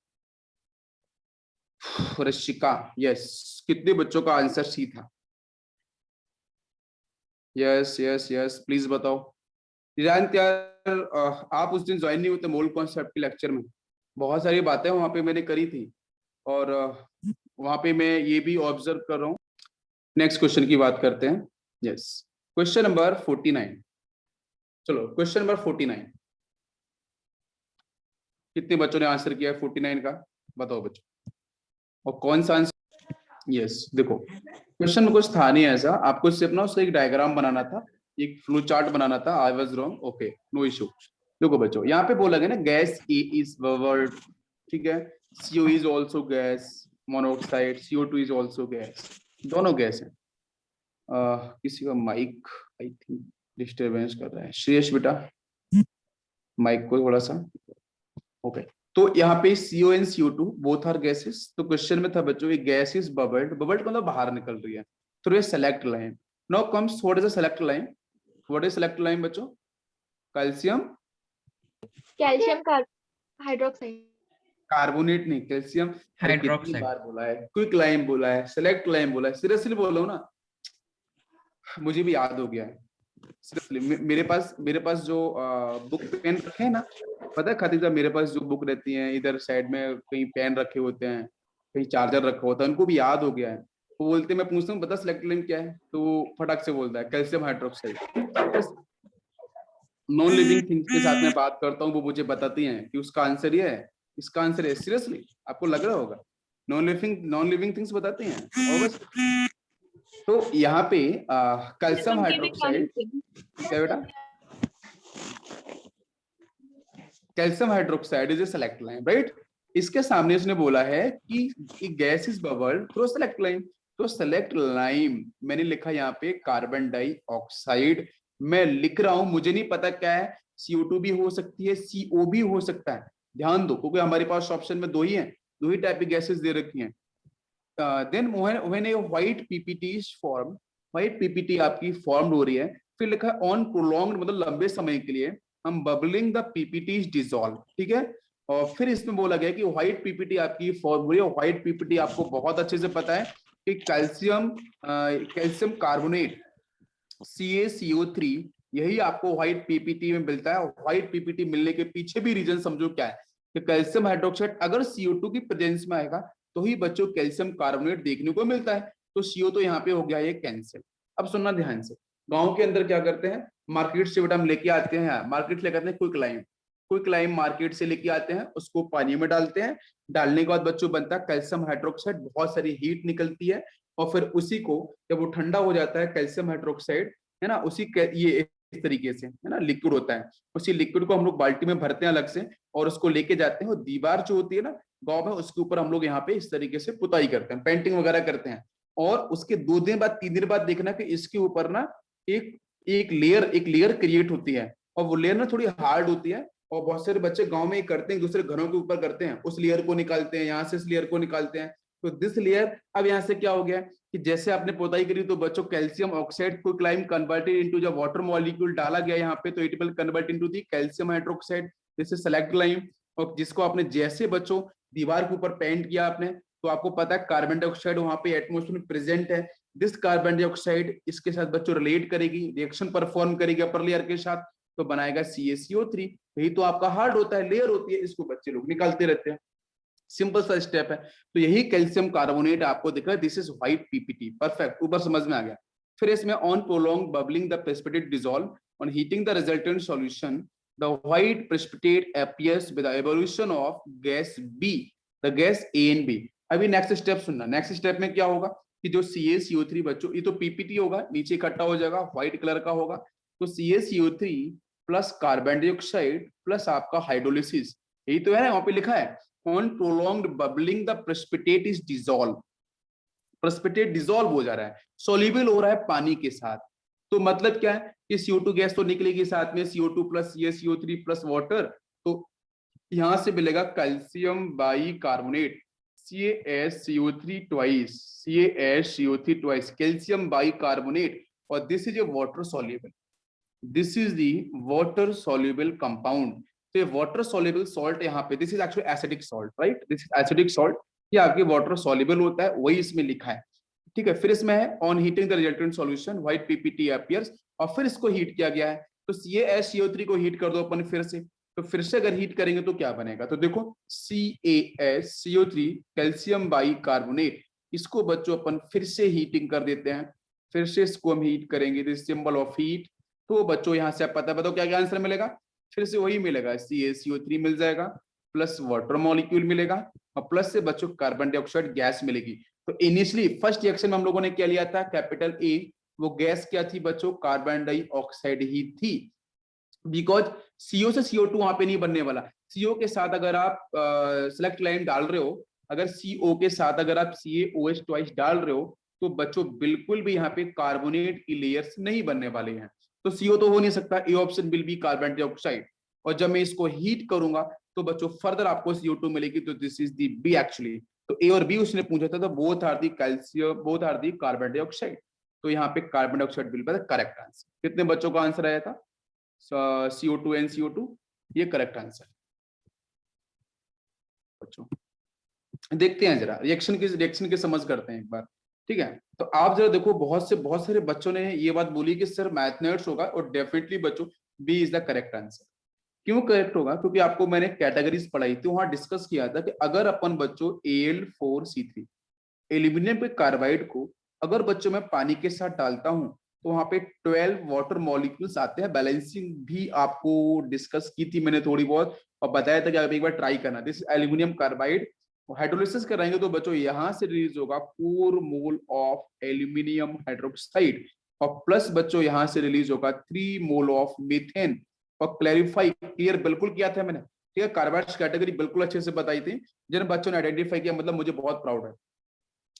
A: ऋषिका, यस। कितने बच्चों का आंसर सी था? यस यस यस, प्लीज बताओ। निरांत यार, आप उस दिन ज्वाइन नहीं होते मोल कॉन्सेप्ट के लेक्चर में, बहुत सारी बातें वहां पे मैंने करी थी, और वहां पे मैं ये भी ऑब्जर्व कर रहा हूँ। नेक्स्ट क्वेश्चन की बात करते हैं। Yes, question number 49। चलो क्वेश्चन नंबर 49, कितने बच्चों ने आंसर किया है 49 का? बताओ बच्चों, और कौन सा आंसर? यस, देखो क्वेश्चन में कुछ था नहीं ऐसा, आपको सिर्फ ना उसका एक डायग्राम बनाना था, एक फ्लो चार्ट बनाना था। I was wrong, okay, no issue. देखो बच्चों, यहाँ पे बोला गया ना गैस ए इज वर्ड, ठीक है, CO is also gas, monoxide CO2 is also gas, दोनों गैस है। किसी का माइक आई थिंक डिस्टरबेंस कर रहा है, श्रेयस बेटा माइक को थोड़ा सा, ओके। तो यहाँ पे CO and CO2 both are gases. तो क्वेश्चन में था बच्चों, ये गैस इज बबल्ड, बबल्ड मतलब बाहर निकल रही है, through a select line. Now comes what is a select line? What is select line बच्चों? कैल्शियम,
B: कैल्शियम हाइड्रोक्साइड,
A: कार्बोनेट नहीं, कैल्शियम। अरे कितनी बार बोला है, क्विक लाइन बोला है, सेलेक्ट लाइन बोला है, सीरियसली बोलो ना, मुझे भी याद हो गया है सीरियसली। मेरे पास जो बुक पेन रखे हैं ना, पता है खतीजा, मेरे पास जो बुक रहती है इधर साइड में कहीं पेन रखे होते हैं, कहीं चार्जर रखा होता है, उनको भी याद हो गया है। वो बोलते, मैं पूछता हूँ बता सेलेक्ट लाइन क्या है, तो वो फटाक से बोलता है calcium hydroxide. Non living things के साथ मैं बात करता हूँ, वो मुझे बताती हैं कि उसका आंसर ये है, इसका आंसर है। सीरियसली आपको लग रहा होगा नॉन लिविंग थिंग्स बताते हैं, और बस। तो यहाँ पे कैल्शियम हाइड्रोक्साइड, क्या बेटा? Calcium hydroxide is a select line, right. इसके सामने उसने बोला है कि gas is bubbled through select line. तो सेलेक्ट लाइन मैंने लिखा यहाँ पे कार्बन डाइऑक्साइड। मैं लिख रहा हूं, मुझे नहीं पता क्या है, CO2 भी हो सकती है, CO भी हो सकता है, ध्यान दो, क्योंकि हमारे पास ऑप्शन में दो ही है, दो ही टाइप की गैसेस दे रखी हैं। Then when a white PPT is form, white PPT आपकी फॉर्म हो रही है, फिर लिखा है ऑन प्रोलॉन्ग्ड, मतलब लंबे समय के लिए हम bubbling the PPT is dissolve, ठीक है। और फिर इसमें बोला गया कि व्हाइट पीपीटी आपकी फॉर्म हो रही है। व्हाइट पीपीटी आपको बहुत अच्छे से पता है कि कैल्शियम कार्बोनेट CaCO3, यही आपको व्हाइट पीपीटी में मिलता है। व्हाइट पीपीटी मिलने के पीछे भी रीजन समझो क्या है, कि कैल्शियम हाइड्रोक्साइड अगर CO2 की प्रेजेंस में आएगा तो ही बच्चों कैल्शियम कार्बोनेट देखने को मिलता है। तो CO तो यहाँ पे हो गया ये कैंसिल। अब सुनना ध्यान से, गांव के अंदर क्या करते हैं, मार्केट से बेटा हम लेके आते हैं, मार्केट से लेकर आते हैं quick lime, quick lime market से लेके आते हैं, उसको पानी में डालते हैं, डालने के बाद बच्चों बनता है कैल्शियम हाइड्रोक्साइड, बहुत सारी हीट निकलती है, और फिर उसी को जब वो ठंडा हो जाता है कैल्शियम हाइड्रोक्साइड, है ना, उसी ये इस तरीके से है ना लिक्विड होता है, उसी लिक्विड को हम लोग बाल्टी में भरते हैं अलग से, और उसको लेके जाते हैं, और दीवार जो होती है ना गांव में, उसके ऊपर हम लोग यहाँ पे इस तरीके से पुताई करते हैं, पेंटिंग वगैरह करते हैं। और उसके 2 दिन बाद 3 दिन बाद देखना कि इसके ऊपर ना एक एक लेयर क्रिएट होती है, और वो लेयर ना थोड़ी हार्ड होती है, और बहुत सारे बच्चे गांव में ही करते हैं, दूसरे घरों के ऊपर करते हैं, उस लेयर को निकालते हैं, यहाँ से इस लेयर को निकालते हैं। तो दिस लेयर, अब यहाँ से क्या हो गया कि जैसे आपने पोताई करी तो बच्चों कैल्शियम ऑक्साइड को क्लाइम कन्वर्टेड इनटू, जब वाटर मॉलिक्यूल डाला गया यहाँ पे, तो it will convert into the calcium hydroxide, this is select lime. और जिसको आपने जैसे बच्चों दीवार के ऊपर पेंट किया आपने, तो आपको पता है कार्बन डाइऑक्साइड वहां पे एटमोस्फेयर में प्रेजेंट है, दिस कार्बन डाइऑक्साइड इसके साथ बच्चों रिलेट करेगी, रिएक्शन परफॉर्म करेगी अपर लेयर के साथ, तो बनाएगा CaCO3। यही तो आपका हार्ड होता है, लेयर होती है, इसको बच्चे लोग निकालते रहते हैं, सिंपल सा स्टेप है। तो यही कैल्शियम कार्बोनेट आपको दिख रहा है, this is white PPT, perfect, ऊपर समझ में आ गया। फिर इसमें on prolong bubbling the precipitate dissolve on heating the resultant solution, the white precipitate appears with the evolution of gas B, the gas A and B। अभी next step सुनना, next step में क्या होगा कि जो CaCO3 बच्चों, ये तो पीपीटी होगा, नीचे इकट्ठा हो जाएगा, व्हाइट कलर का होगा, तो CaCO3 plus carbon dioxide plus आपका हाइड्रोलिसिस, यही तो है ना वहां पे लिखा है, on prolonged bubbling the precipitate is dissolved, precipitate dissolve हो जा रहा है, soluble हो रहा है पानी के साथ। तो मतलब क्या है कि CO2 गैस तो निकलेगी, साथ में CO2 plus CaCO3 plus water, तो यहां से मिलेगा calcium bicarbonate, CaSCO3 twice, CaSCO3 twice, calcium bicarbonate, और this is a water soluble, this is the water soluble compound. तो ये वाटर सॉल्युबल सॉल्ट यहाँ पे, this is actually acidic salt, right, this is acidic salt, ये आपके water soluble होता है, वही इसमें लिखा है, ठीक है। फिर इसमें है on heating the resultant solution white PPT appears, और फिर इसको हीट किया गया है, तो CaSCO3 को हीट कर दो अपन फिर से, तो फिर से अगर हीट करेंगे तो क्या बनेगा, तो देखो CaSCO3 कैल्शियम बाई कार्बोनेट, इसको बच्चों अपन फिर से हीटिंग कर देते हैं, फिर से इसको हम हीट करेंगे, दिस सिंबल ऑफ हीट। तो बच्चों यहाँ से आप पता बताओ क्या क्या आंसर मिलेगा, फिर से वही मिलेगा, CaCO3 मिल जाएगा, प्लस वाटर मॉलिक्यूल मिलेगा, और प्लस से बच्चों कार्बन डाइऑक्साइड गैस मिलेगी। तो इनिशियली फर्स्ट रिएक्शन में हम लोगों ने क्या लिया था, कैपिटल ए, वो गैस क्या थी बच्चों, कार्बन डाइऑक्साइड ही थी, बिकॉज CO से CO2 वहां पे नहीं बनने वाला। CO के साथ अगर आप सिलेक्ट लाइन डाल रहे हो, अगर CO के साथ अगर आप CaOH ट्वाइस डाल रहे हो, तो बच्चों बिल्कुल भी यहाँ पे कार्बोनेट की लेयर्स नहीं बनने वाले हैं, तो CO तो हो नहीं सकता, A option will be carbon dioxide. और जब मैं इसको हीट करूंगा तो बच्चों फर्दर आपको CO2 मिलेगी, तो this is the B actually. तो ए और बी उसने पूछा था, तो both are the calcium, both are the carbon dioxide, तो यहाँ पे carbon dioxide will be the correct answer. कितने बच्चों का आंसर आया था, CO2 एंड CO2, ये करेक्ट आंसर। बच्चों देखते हैं जरा रिएक्शन की समझ करते हैं एक बार, ठीक है। तो आप जरा देखो, बहुत सारे बच्चों ने ये बात बोली कि सर मैथमेटिक्स होगा, और डेफिनेटली बच्चों B is the correct answer. क्यों करेक्ट होगा, क्योंकि आपको मैंने कैटेगरीज पढ़ाई थी, वहां डिस्कस किया था कि अगर अपन बच्चों Al4C3 एल्यूमिनियम के कार्बाइड को अगर बच्चों में पानी के साथ डालता हूं, तो वहां पे 12 वाटर मॉलिक्यूल्स आते हैं। बैलेंसिंग भी आपको डिस्कस की थी मैंने थोड़ी बहुत, और बताया था कि आप एक बार ट्राई करना, दिस एल्यूमिनियम कार्बाइड हाइड्रोलिसिस कराएंगे तो बच्चों यहाँ से रिलीज होगा 4 मोल ऑफ एल्यूमिनियम हाइड्रोक्साइड, और प्लस बच्चों यहाँ से रिलीज होगा 3 मोल ऑफ मीथेन। और क्लैरिफाई क्लियर बिल्कुल किया था मैंने, ठीक है, कार्बाइड्स कैटेगरी बिल्कुल अच्छे से बताई थी, जिन बच्चों ने आइडेंटिफाई किया, मतलब मुझे बहुत प्राउड है।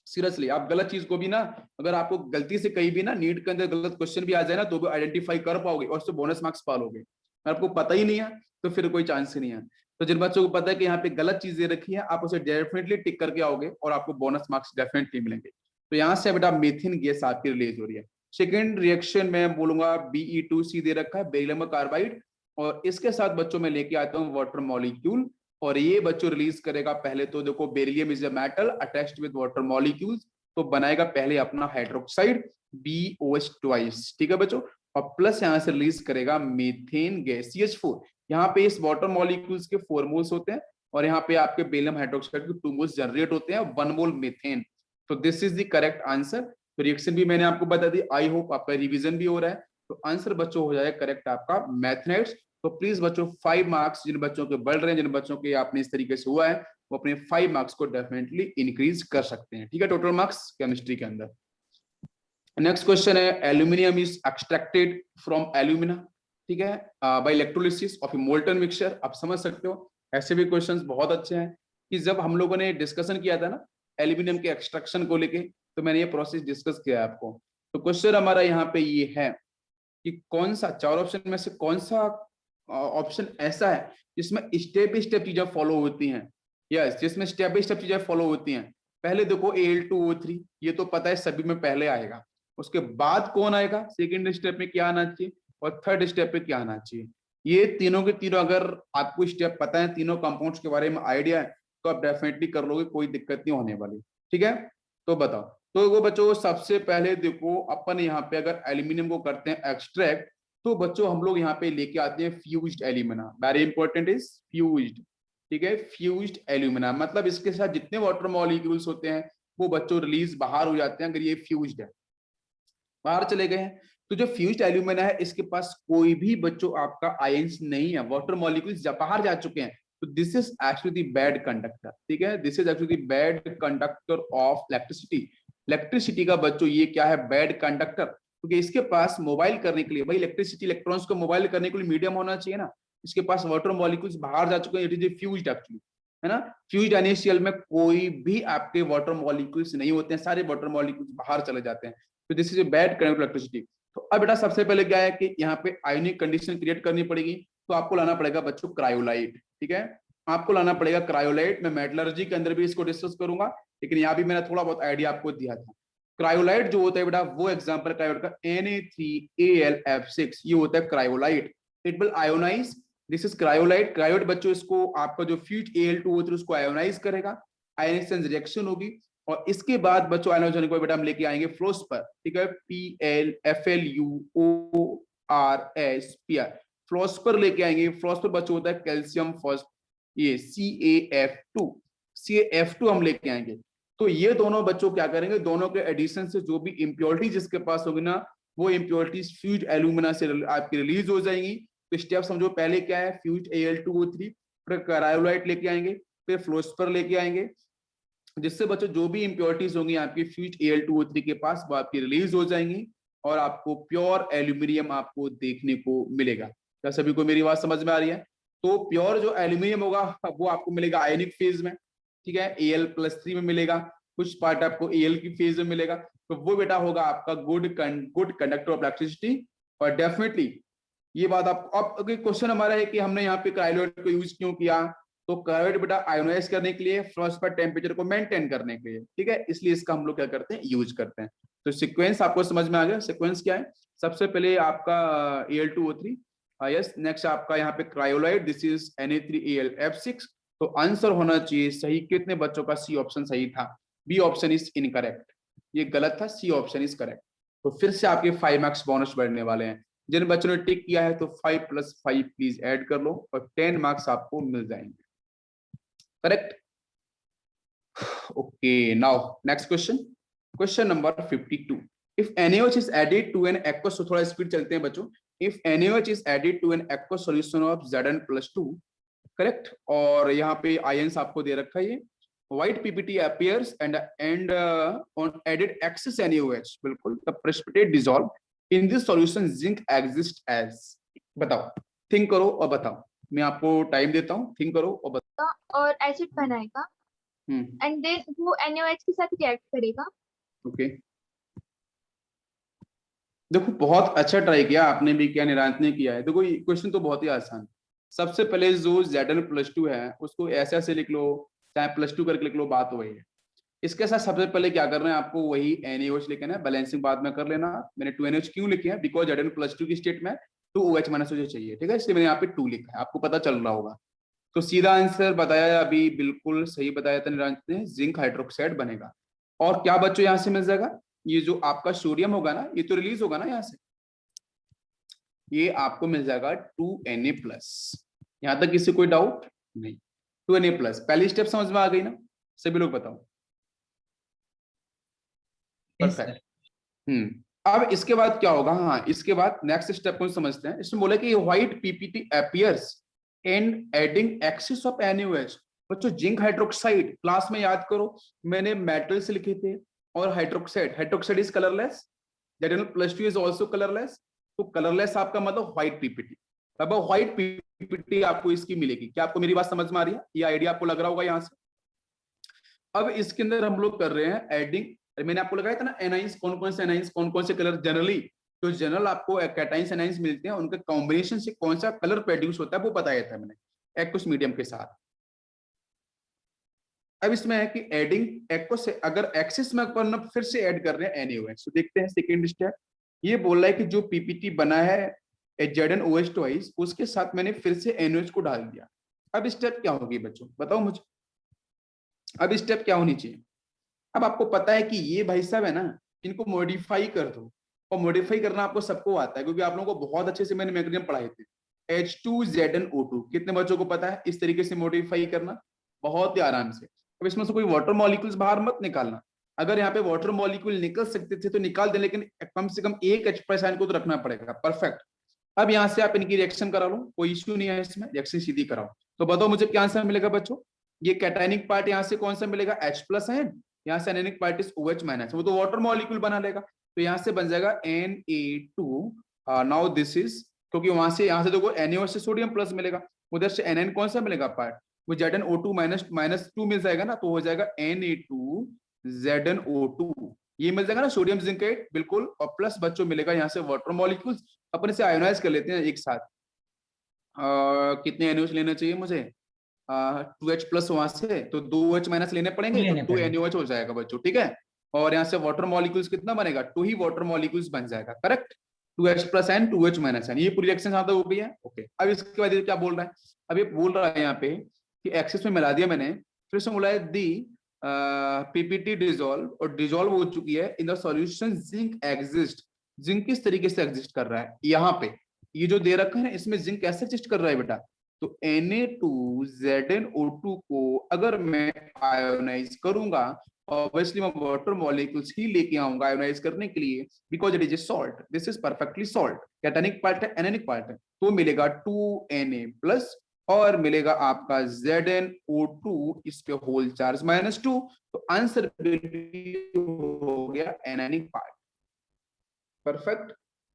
A: सीरियसली आप गलत चीज को भी ना, अगर आपको गलती से कहीं भी ना नीट के अंदर गलत क्वेश्चन भी आ जाए ना, तो भी आइडेंटिफाई कर पाओगे और उससे बोनस मार्क्स पालोगे। अगर आपको पता ही नहीं है तो फिर कोई चांस ही नहीं है। तो जिन बच्चों को पता है कि यहाँ पे गलत चीजें रखी है, आप उसे डेफिनेटली टिक करके आओगे और आपको बोनस मार्क्स डेफिनेटली मिलेंगे। तो यहाँ से बेटा मीथेन गैस आपकी रिलीज हो रही है। सेकेंड रिएक्शन में बोलूंगा Be2C दे रखा है, बेरिलियम कार्बाइड, और इसके साथ बच्चों में लेके आता हूँ वाटर मॉलिक्यूल, और ये बच्चों रिलीज करेगा पहले तो देखो beryllium is a metal attached with water molecules, तो बनाएगा पहले अपना हाइड्रोक्साइड BOH ट्वाइस, ठीक है बच्चों, और प्लस यहाँ से रिलीज करेगा मीथेन गैस CH4। यहाँ पे इस वाटर मॉलिक्यूल्स के 4 मोल्स होते हैं, और यहाँ पे आपके बेरिलियम हाइड्रोक्साइड के 2 मोल्स जनरेट होते हैं, 1 मोल मीथेन। तो this is the correct answer. तो रिएक्शन भी मैंने आपको बता दी, आई होप आपका रिवीजन भी हो रहा है। तो आंसर बच्चों हो जाएगा करेक्ट आपका मैथमेटिक्स। तो प्लीज बच्चों 5 मार्क्स जिन बच्चों के बढ़ रहे हैं, जिन बच्चों के आपने इस तरीके से हुआ है, वो अपने 5 मार्क्स को डेफिनेटली इंक्रीज कर सकते हैं, ठीक है, टोटल मार्क्स केमिस्ट्री के अंदर। Next question is aluminium is extracted from alumina, ठीक है, by electrolysis of a molten mixture. आप समझ सकते हो, ऐसे भी क्वेश्चंस बहुत अच्छे हैं कि जब हम लोगों ने डिस्कशन किया था ना एल्यूमिनियम के एक्सट्रैक्शन को लेके, तो मैंने ये प्रोसेस डिस्कस किया है आपको। तो क्वेश्चन हमारा यहाँ पे ये है कि कौन सा 4 ऑप्शन में से कौन सा ऑप्शन ऐसा है जिसमें स्टेप बाय स्टेप चीजें फॉलो होती हैं, यस, जिसमें स्टेप बाय स्टेप चीजें फॉलो होती हैं। पहले देखो Al2O3, ये तो पता है सभी में पहले आएगा, उसके बाद कौन आएगा, सेकंड स्टेप में क्या आना चाहिए, और थर्ड स्टेप पे क्या आना चाहिए। ये तीनों के तीनों अगर आपको स्टेप पता है, तीनों कंपाउंड्स के बारे में आइडिया है, तो आप डेफिनेटली कर लोगे, कोई दिक्कत नहीं होने वाली, ठीक है। तो बताओ, तो वो बच्चों सबसे पहले देखो अपन यहाँ पे अगर एल्यूमिनियम को करते हैं एक्सट्रैक्ट, तो बच्चों हम लोग यहाँ पे लेके आते हैं fused alumina, very important is fused, ठीक है, फ्यूज्ड एल्यूमिना मतलब इसके साथ जितने वाटर मॉलिक्यूल्स होते हैं वो बच्चों रिलीज बाहर हो जाते हैं अगर ये फ्यूज्ड है, बाहर चले गए हैं। तो जो फ्यूज्ड एल्यूमिना है इसके पास कोई भी बच्चों आपका आयंस नहीं है, वाटर मॉलिक्यूल्स बाहर जा चुके हैं, तो this is actually the bad conductor, ठीक है, this is actually the bad conductor of electricity. Electricity का बच्चों ये क्या है, बैड कंडक्टर, क्योंकि इसके पास मोबाइल करने के लिए, भाई इलेक्ट्रिसिटी इलेक्ट्रॉन्स को मोबाइल करने के लिए मीडियम होना चाहिए ना, इसके पास वाटर मॉलिक्यूल्स बाहर जा चुके हैं, इट इज फ्यूज्ड एक्चुअली, है ना। फ्यूज्ड NaCl में कोई भी आपके वाटर मॉलिक्यूल्स नहीं होते हैं, सारे वाटर मॉलिक्यूल्स बाहर चले जाते हैं, तो this is a bad conductor electricity. तो अब बेटा सबसे पहले क्या है कि यहाँ पे आयोनिक कंडीशन क्रिएट करनी पड़ेगी, तो आपको लाना पड़ेगा बच्चों क्रायोलाइट, ठीक है, आपको लाना पड़ेगा क्रायोलाइट। मैं मेटलर्जी के अंदर भी इसको डिस्कस करूंगा, लेकिन यहाँ भी मैंने थोड़ा बहुत आइडिया आपको दिया था। क्रायोलाइट जो होता है बेटा, वो एग्जांपल क्रायोलाइट का Na3Alf6, ये होता है cryolite, it will ionise, this is cryolite. Cryolite बच्चों इसको आपका जो फ्यूज्ड Al2O3 उसको आयोनाइज करेगा, आयन एक्सचेंज रिएक्शन होगी, और इसके बाद बच्चों आयन होने को बेटा हम लेके आएंगे फ्लोस पर, ठीक है, PlFluORS फ्लोस पर लेके आएंगे। फ्लोस पर बच्चों होता है कैल्शियम फॉस्फेट, ये CaF2 हम लेके आएंगे। तो ये दोनों बच्चों क्या करेंगे, दोनों के एडिशन से जो भी इम्प्योरिटी जिसके पास होगी ना, वो इम्प्योरिटीज फ्यूज एल्यूमिना से आपकी रिलीज हो जाएंगी। तो स्टेप समझो, पहले क्या है, फ्यूज Al2O3, फिर क्रायोलाइट लेके आएंगे, फिर फ्लोस्पर लेके आएंगे, जिससे बच्चों जो भी इम्प्योरिटीज होंगी आपकी फ्यूज Al2O3 के पास वो आपकी रिलीज हो जाएंगी, और आपको प्योर एल्यूमिनियम आपको देखने को मिलेगा। क्या सभी को मेरी बात समझ में आ रही है? तो प्योर जो एल्यूमिनियम होगा वो आपको मिलेगा आयनिक फेज में, ठीक है, Al+3 में मिलेगा, कुछ पार्ट आपको Al की फेज में मिलेगा। तो वो बेटा होगा आपका गुड कंडक्टर ऑफ इलेक्ट्रिसिटी। और डेफिनेटली ये बात आप, अब क्वेश्चन हमारा है कि हमने यहाँ पे क्रायोलाइट को यूज क्यों किया, तो क्रायोलाइट बेटा आयोनाइज करने के लिए, फ्लश पर टेम्परेचर को मेंटेन करने के लिए, ठीक है, इसलिए इसका हम लोग क्या करते हैं, यूज करते हैं। तो सीक्वेंस आपको समझ में आ गया, सीक्वेंस क्या है, सबसे पहले आपका Al2O3, यस, नेक्स्ट आपका यहाँ पे क्रायोलाइट, दिस इज Na3AlF6। तो आंसर होना चाहिए सही, कितने बच्चों का सी ऑप्शन सही था, बी ऑप्शन इज इनकरेक्ट, ये गलत था, सी ऑप्शन इज करेक्ट। तो फिर से आपके 5 मार्क्स बोनस बढ़ने वाले हैं। जिन बच्चों ने टिक किया है तो 5+5 प्लीज ऐड कर लो और 10 मार्क्स आपको मिल जाएंगे, correct. Okay, now next question, question number 52। If NaOH is added to an aqueous, थोड़ा स्पीड चलते हैं बच्चों, if NaOH is added to an aqueous solution of Zn+2, correct, और यहाँ पे आयंस आपको दे रखा है, ये white PPT appears and on added excess NaOH, बिल्कुल, the precipitate dissolve in this solution zinc exists as, बताओ, थिंक करो और बताओ, मैं आपको टाइम देता हूँ, थिंक करो और बताओ।
B: और एसिड बनाएगा एंड देन वो NaOH के साथ रिएक्ट करेगा।
A: ओके, देखो बहुत अच्छा ट्राई किया आपने भी, क्या निरांत ने किया है। देखो ये क्वेश्चन तो बहुत ही आसान, सबसे पहले जो Zn+2 है उसको ऐसे ऐसे लिख लो, चाहे +2 करके लिख लो, बात वही है। इसके साथ सबसे पहले क्या करना है आपको, वही NaOH लिखना है, बैलेंसिंग बाद में कर लेना। मैंने 2NaOH क्यों लिखे हैं, बिकॉज Zn+2 की स्टेट में 2OH- मुझे चाहिए, ठीक है, इसलिए मैंने यहाँ पे 2 लिखा है, आपको पता चल रहा होगा। तो सीधा आंसर बताया अभी, बिल्कुल सही बताया था निरांत ने, जिंक हाइड्रोक्साइड बनेगा। और क्या बच्चों यहाँ से मिल जाएगा, ये जो आपका सोडियम होगा ना, ये तो रिलीज होगा ना यहाँ से, ये आपको मिल जाएगा 2Na+। यहाँ तक किसी कोई डाउट नहीं, 2Na+, पहली स्टेप समझ में आ गई ना, सभी लोग बताओ। परफेक्ट। अब इसके बाद क्या होगा, हाँ इसके बाद नेक्स्ट स्टेप को समझते हैं। इसमें बोला कि white PPT appears and adding excess of NaOH। बच्चों जिंक हाइड्रोक्साइड क्लास में याद करो, मैंने मेटल्स लिखे थे, और hydroxide is colourless, Zn+2 is also colourless. तो कलरलेस आपका मतलब व्हाइट PPT। अब व्हाइट PPT आपको इसकी मिलेगी, क्या आपको मेरी बात समझ में आ रही है, ये आइडिया आपको लग रहा होगा यहाँ से। अब इसके अंदर हम लोग कर रहे हैं एडिंग, मैंने आपको लगाया था ना एनाइंस, कौन कौन से एनाइंस, कौन कौन से कलर, जनरली तो जनरल आपको कैटाइंस एनाइंस मिलते हैं, उनके कॉम्बिनेशन से कौन सा कलर प्रोड्यूस होता है वो बताया था मैंने एक्वस मीडियम के साथ। अब इसमें है कि एडिंग एक्वस से अगर एक्सिस में अपन फिर से ऐड कर रहे हैं NaOH, तो देखते हैं सेकंड स्टेप। ये बोल रहा है कि जो PPT बना है ZnOH ट्वाइस, उसके साथ मैंने फिर से NaOH को डाल दिया। अब स्टेप क्या होगी बच्चों, बताओ मुझे, अब स्टेप क्या होनी चाहिए। अब आपको पता है कि ये भाई साहब है ना, इनको मॉडिफाई कर दो, और मॉडिफाई करना आपको सबको आता है, क्योंकि आप लोगों को बहुत अच्छे से मैंने मैग्नीशियम पढ़ाए थे। H2ZnO2 कितने बच्चों को पता है इस तरीके से मॉडिफाई करना, बहुत ही आराम से। अब इसमें से कोई वाटर मॉलिक्यूल्स बाहर मत निकालना, अगर यहाँ पे वाटर मॉलिक्यूल निकल सकते थे तो निकाल दे, लेकिन कम से कम एक H+ आयन को तो रखना पड़ेगा। परफेक्ट। अब यहाँ से आप इनकी रिएक्शन करा लो, कोई इश्यू नहीं है इसमें, रिएक्शन सीधी कराओ। तो बताओ मुझे क्या आंसर मिलेगा बच्चों, ये कैटायनिक पार्ट यहाँ से कौन सा मिलेगा, H+ आयन, यहाँ से एनायनिक पार्ट इज OH-, वो तो वाटर मॉलिक्यूल बना लेगा, तो यहाँ से बन जाएगा Na2। नाउ दिस इज, क्योंकि वहां से यहाँ से देखो NaOH से सोडियम प्लस मिलेगा, उधर से Nn कौन सा मिलेगा पार्ट, वो ZnO2 -2 मिल जाएगा ना, तो हो जाएगा Na2ZnO2, ये मिल जाएगा ना सोडियम जिंकेट, बिल्कुल, और प्लस बच्चों मिलेगा यहाँ से वाटर मॉलिक्यूल्स। अपने से आयोनाइज कर लेते हैं एक साथ। कितने NaOH लेना चाहिए मुझे, 2H+ वहां से, तो 2OH- लेने पड़ेंगे, तो 2 NaOH हो जाएगा बच्चों, ठीक है। और यहाँ से वाटर मॉलिक्यूल्स कितना बनेगा, 2 ही वाटर मॉलिक्यूल्स बन जाएगा, करेक्ट, 2H+ एंड 2H-, ये पूरी रिएक्शन यहाँ तक हो गई है। ओके, अब इसके बाद क्या बोल रहा है, अब ये बोल रहा है यहाँ पे कि एक्सेस में मिला दिया मैंने, फिर से बोला है दी पीपीटी डिजोल्व और डिजोल्व हो चुकी है in the solution zinc exist. Zinc किस तरीके से एग्जिस्ट कर रहा है, यहाँ पे ये जो दे रखा है ना, इसमें जिंक कैसे एग्जिस्ट कर रहा है बेटा, तो Na2ZnO2 को अगर मैं आयोनाइज करूंगा, ऑब्वियसली मैं वाटर मॉलिक्यूल्स ही लेके आऊंगा आयोनाइज करने के लिए, because it is a salt, this is perfectly salt, cationic part है एनायनिक पार्ट है, तो मिलेगा 2Na+ और मिलेगा आपका ZnO2 इस पे होल चार्ज -2, तो आंसर हो गया एनायनिक पार्ट। परफेक्ट,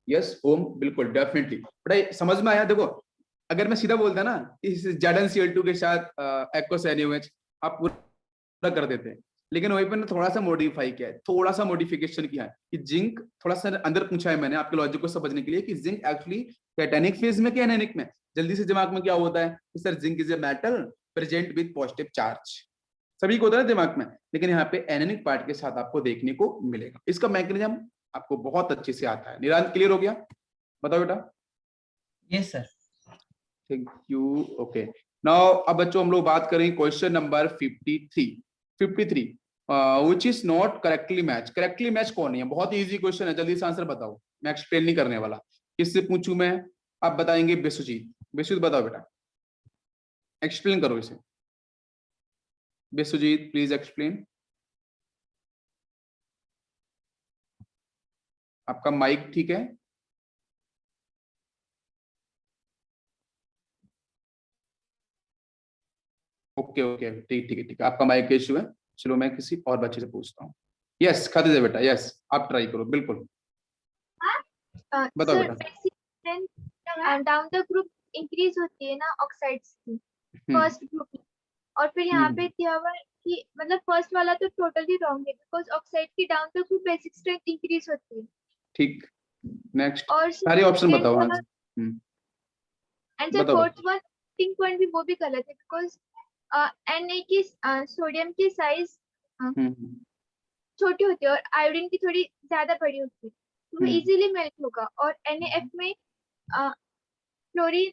A: यस ओम, बिल्कुल डेफिनेटली बड़ा समझ में आया। देखो अगर मैं सीधा बोलता ना इस ZnCl2 के साथ aqueous NaOH आप पूरा कर देते हैं, लेकिन वहीं पर ना थोड़ा सा मॉडिफाई किया है, थोड़ा सा मॉडिफिकेशन किया है कि जिंक थोड़ा सा अंदर पूछा है मैंने आपके लॉजिक को समझने के लिए कि जिंक एक्चुअली कैटायनिक फेज में क्या एनायनिक में। जल्दी से दिमाग में क्या होता है कि sir zinc is a metal present with positive charge, सभी को होता है दिमाग में, लेकिन यहाँ पे एनायनिक पार्ट के साथ आपको देखने को मिलेगा। इसका मैकेनिज्म आपको बहुत अच्छे से आता है। निरांत क्लियर हो गया, बताओ बेटा।
C: Yes sir.
A: Thank you. Okay now अब बच्चों हम लोग बात करें question number 53 which is not correctly match. Correctly match कौन है, बहुत इजी क्वेश्चन है, जल्दी से आंसर बताओ, मैं एक्सप्लेन नहीं करने वाला। किससे पूछूं मैं, आप बताएंगे विश्वजीत। विश्वजीत बताओ बेटा, एक्सप्लेन करो इसे। Vishwajeet please explain. आपका माइक ठीक है? ओके ओके ठीक है आपका माइक का इशू है। चलो मैं किसी और बच्चे से पूछता हूँ। यस खाते बेटा, यस आप ट्राई करो बिल्कुल, बताओ बेटा।
B: डाउन द ग्रुप इंक्रीज होती है ना ऑक्साइड्स की फर्स्ट ग्रुप में, और फिर यहाँ पे दिया हुआ है कि मतलब फर्स्ट वाला तो टोटली रॉन्ग है, बिकॉज ऑक्साइड की down the group basic strength increase होती है।
A: ठीक, नेक्स्ट
B: और
A: सारे ऑप्शन बताओ। हाँ
B: and sir fourth one think point भी वो भी गलत है, बिकॉज Na की सोडियम की साइज छोटी होती है और आयोडीन की थोड़ी ज्यादा बड़ी होती है, तो वो इजीली मेल्ट होगा। और NaF में फ्लोरीन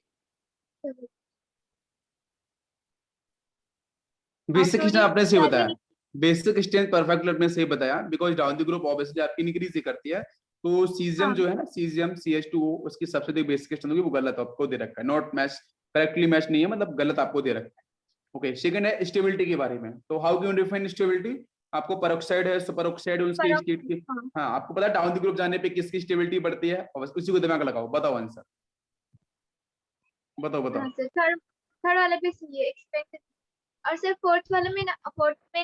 A: बेसिक स्ट्रेंथ आपने सही बताया, बेसिक स्ट्रेंथ परफेक्ट आपने सही बताया, because down the group obviously आपकी इंक्रीज ही करती है। तो सीजियम जो है ना, सीजियम CH2O उसकी सबसे अधिक बेसिक स्ट्रेंथ होगी, वो गलत आपको दे रखा है, नॉट मैच, करेक्टली मैच नहीं है, मतलब गलत आपको दे रखा है। ओके सेकंड है स्टेबिलिटी के बारे में, तो हाउ कैन डिफाइन स्टेबिलिटी। आपको पेरोक्साइड है, सुपर ऑक्साइड उसके स्टेट की, हाँ आपको पता है डाउन द ग्रुप जाने पे किसकी स्टेबिलिटी बढ़ती है, और उसी को दिमाग लगाओ, बताओ आंसर, बताओ।
B: थर्ड वाला भी सही है, एक्सपेक्टेड। और सर फोर्थ में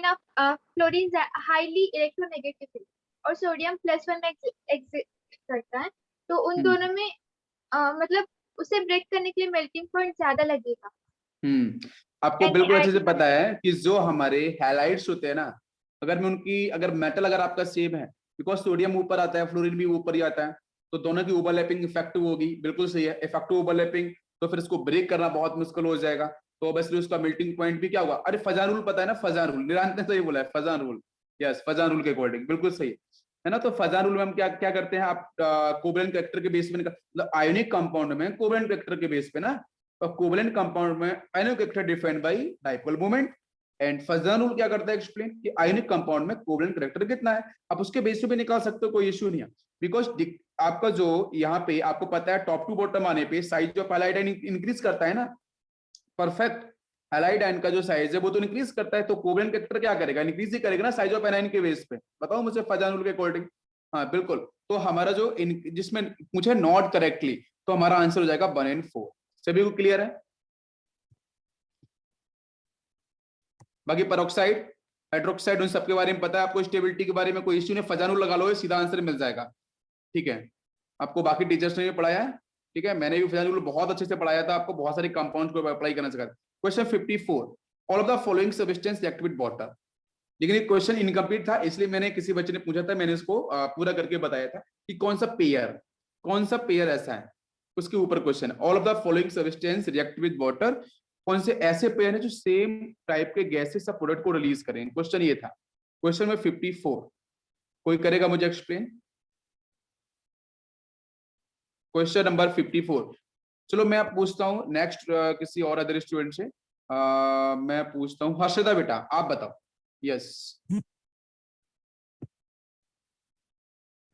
B: ना फ्लोरीन हाईली इलेक्ट्रोनेगेटिव है और सोडियम +1 में एग्जिस्ट करता है, तो उन दोनों में मतलब उसे ब्रेक करने के लिए मेल्टिंग पॉइंट ज्यादा लगेगा।
A: आपको बिल्कुल अच्छे से पता है कि जो हमारे हैलाइड्स होते हैं ना, अगर मैं उनकी अगर मेटल अगर आपका सेम है, बिकॉज सोडियम ऊपर आता है फ्लोरीन भी ऊपर ही आता है, तो दोनों की ओवरलैपिंग इफेक्टिव होगी, बिल्कुल सही है, इफेक्टिव ओवरलैपिंग, तो फिर इसको ब्रेक करना बहुत मुश्किल हो जाएगा, तो ऑब्वियसली उसका मेल्टिंग पॉइंट भी क्या होगा। अरे फजान रूल पता है ना, फजान रूल, निरांत ने तो ये बोला है Fazan rule, yes Fazan rule के अकॉर्डिंग बिल्कुल सही है ना। तो फजान रूल में हम क्या क्या करते हैं, आप कोवलेंट कैरेक्टर के बेस पे, मतलब आयोनिक कंपाउंड में कोवलेंट कैरेक्टर के बेस पे ना, और कोवलेंट कंपाउंड में ionic character defined by dipole moment, and Fajans rule क्या करता है एक्सप्लेन कि आयोनिक कंपाउंड में कोवलेंट कैरेक्टर कितना है, आप उसके बेस पे भी निकाल सकते हो, कोई इश्यू नहीं है, बिकॉज आपका जो यहाँ पे आपको पता है टॉप टू बॉटम आने पे size of halide ion increase करता है ना, परफेक्ट, हैलाइड आयन का जो साइज है वो तो इंक्रीज करता है, तो कोवलेंट कैरेक्टर क्या करेगा, इंक्रीज ही करेगा ना साइज ऑफ एनायन के बेस पे, बताओ मुझे फजान रूल के अकॉर्डिंग। हाँ बिल्कुल, तो हमारा जो जिसमें पूछे नॉट करेक्टली, तो हमारा आंसर हो जाएगा 1 and 4। सभी को क्लियर है? बाकी पेरोक्साइड, हाइड्रोक्साइड, उन सबके बारे में पता है आपको, स्टेबिलिटी के बारे में कोई इश्यू नहीं, फजानुल लगा लो, सीधा आंसर मिल जाएगा, ठीक है। आपको बाकी टीचर्स ने भी पढ़ाया है, ठीक है, मैंने भी फजानुल बहुत अच्छे से पढ़ाया था, आपको बहुत सारे कंपाउंड्स को अप्लाई करना सिखाया। Question 54, all of the following substance react with water. लेकिन ये क्वेश्चन इनकम्प्लीट था, इसलिए मैंने किसी बच्चे ने पूछा था, मैंने इसको पूरा करके बताया था कि कौन सा पेयर ऐसा है, उसके ऊपर क्वेश्चन है, all of the following substance react with water, कौन से ऐसे पेयर है जो सेम टाइप के गैसेस या प्रोडक्ट को रिलीज करें, क्वेश्चन ये था क्वेश्चन में 54। कोई करेगा मुझे एक्सप्लेन क्वेश्चन नंबर 54। चलो मैं पूछता हूँ नेक्स्ट किसी और अदर स्टूडेंट से, मैं पूछता हूँ हर्षदा बेटा, आप बताओ यस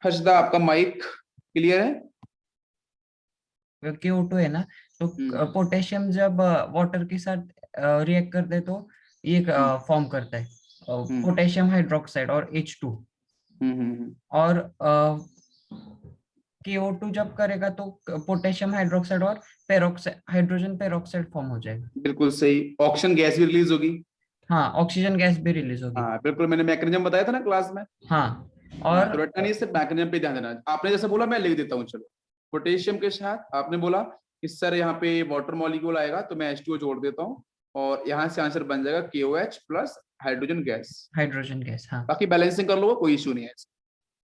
A: हर्षदा, आपका माइक क्लियर है?
C: CO2 है ना, तो पोटेशियम जब वाटर के साथ रिएक्ट करते हैं तो ये फॉर्म करता है पोटेशियम हाइड्रोक्साइड और H2। और KO2 जब करेगा तो पोटेशियम हाइड्रोक्साइड और पेरोक्साइड, हाइड्रोजन पेरोक्साइड फॉर्म हो जाएगा।
A: बिल्कुल सही, ऑक्सीजन गैस भी रिलीज होगी।
C: हाँ, ऑक्सीजन गैस भी रिलीज होगी।
A: हाँ बिल्कुल, मैंने मैकेनिज्म बताया था ना क्लास में।
C: हाँ,
A: हाँ,
C: और
A: तो रटना नहीं, सिर्फ मैकेनिज्म पे ध्यान देना। आपने जैसे बोला मैं लिख देता हूँ, चलो। पोटेशियम के साथ आपने बोला कि सर यहाँ पे वाटर मॉलिक्यूल आएगा तो मैं H2O जोड़ देता हूँ, और यहाँ से आंसर बन जाएगा KOH plus hydrogen gas.
C: Hydrogen gas. हाँ,
A: बाकी बैलेंसिंग कर लो, कोई इशू नहीं है।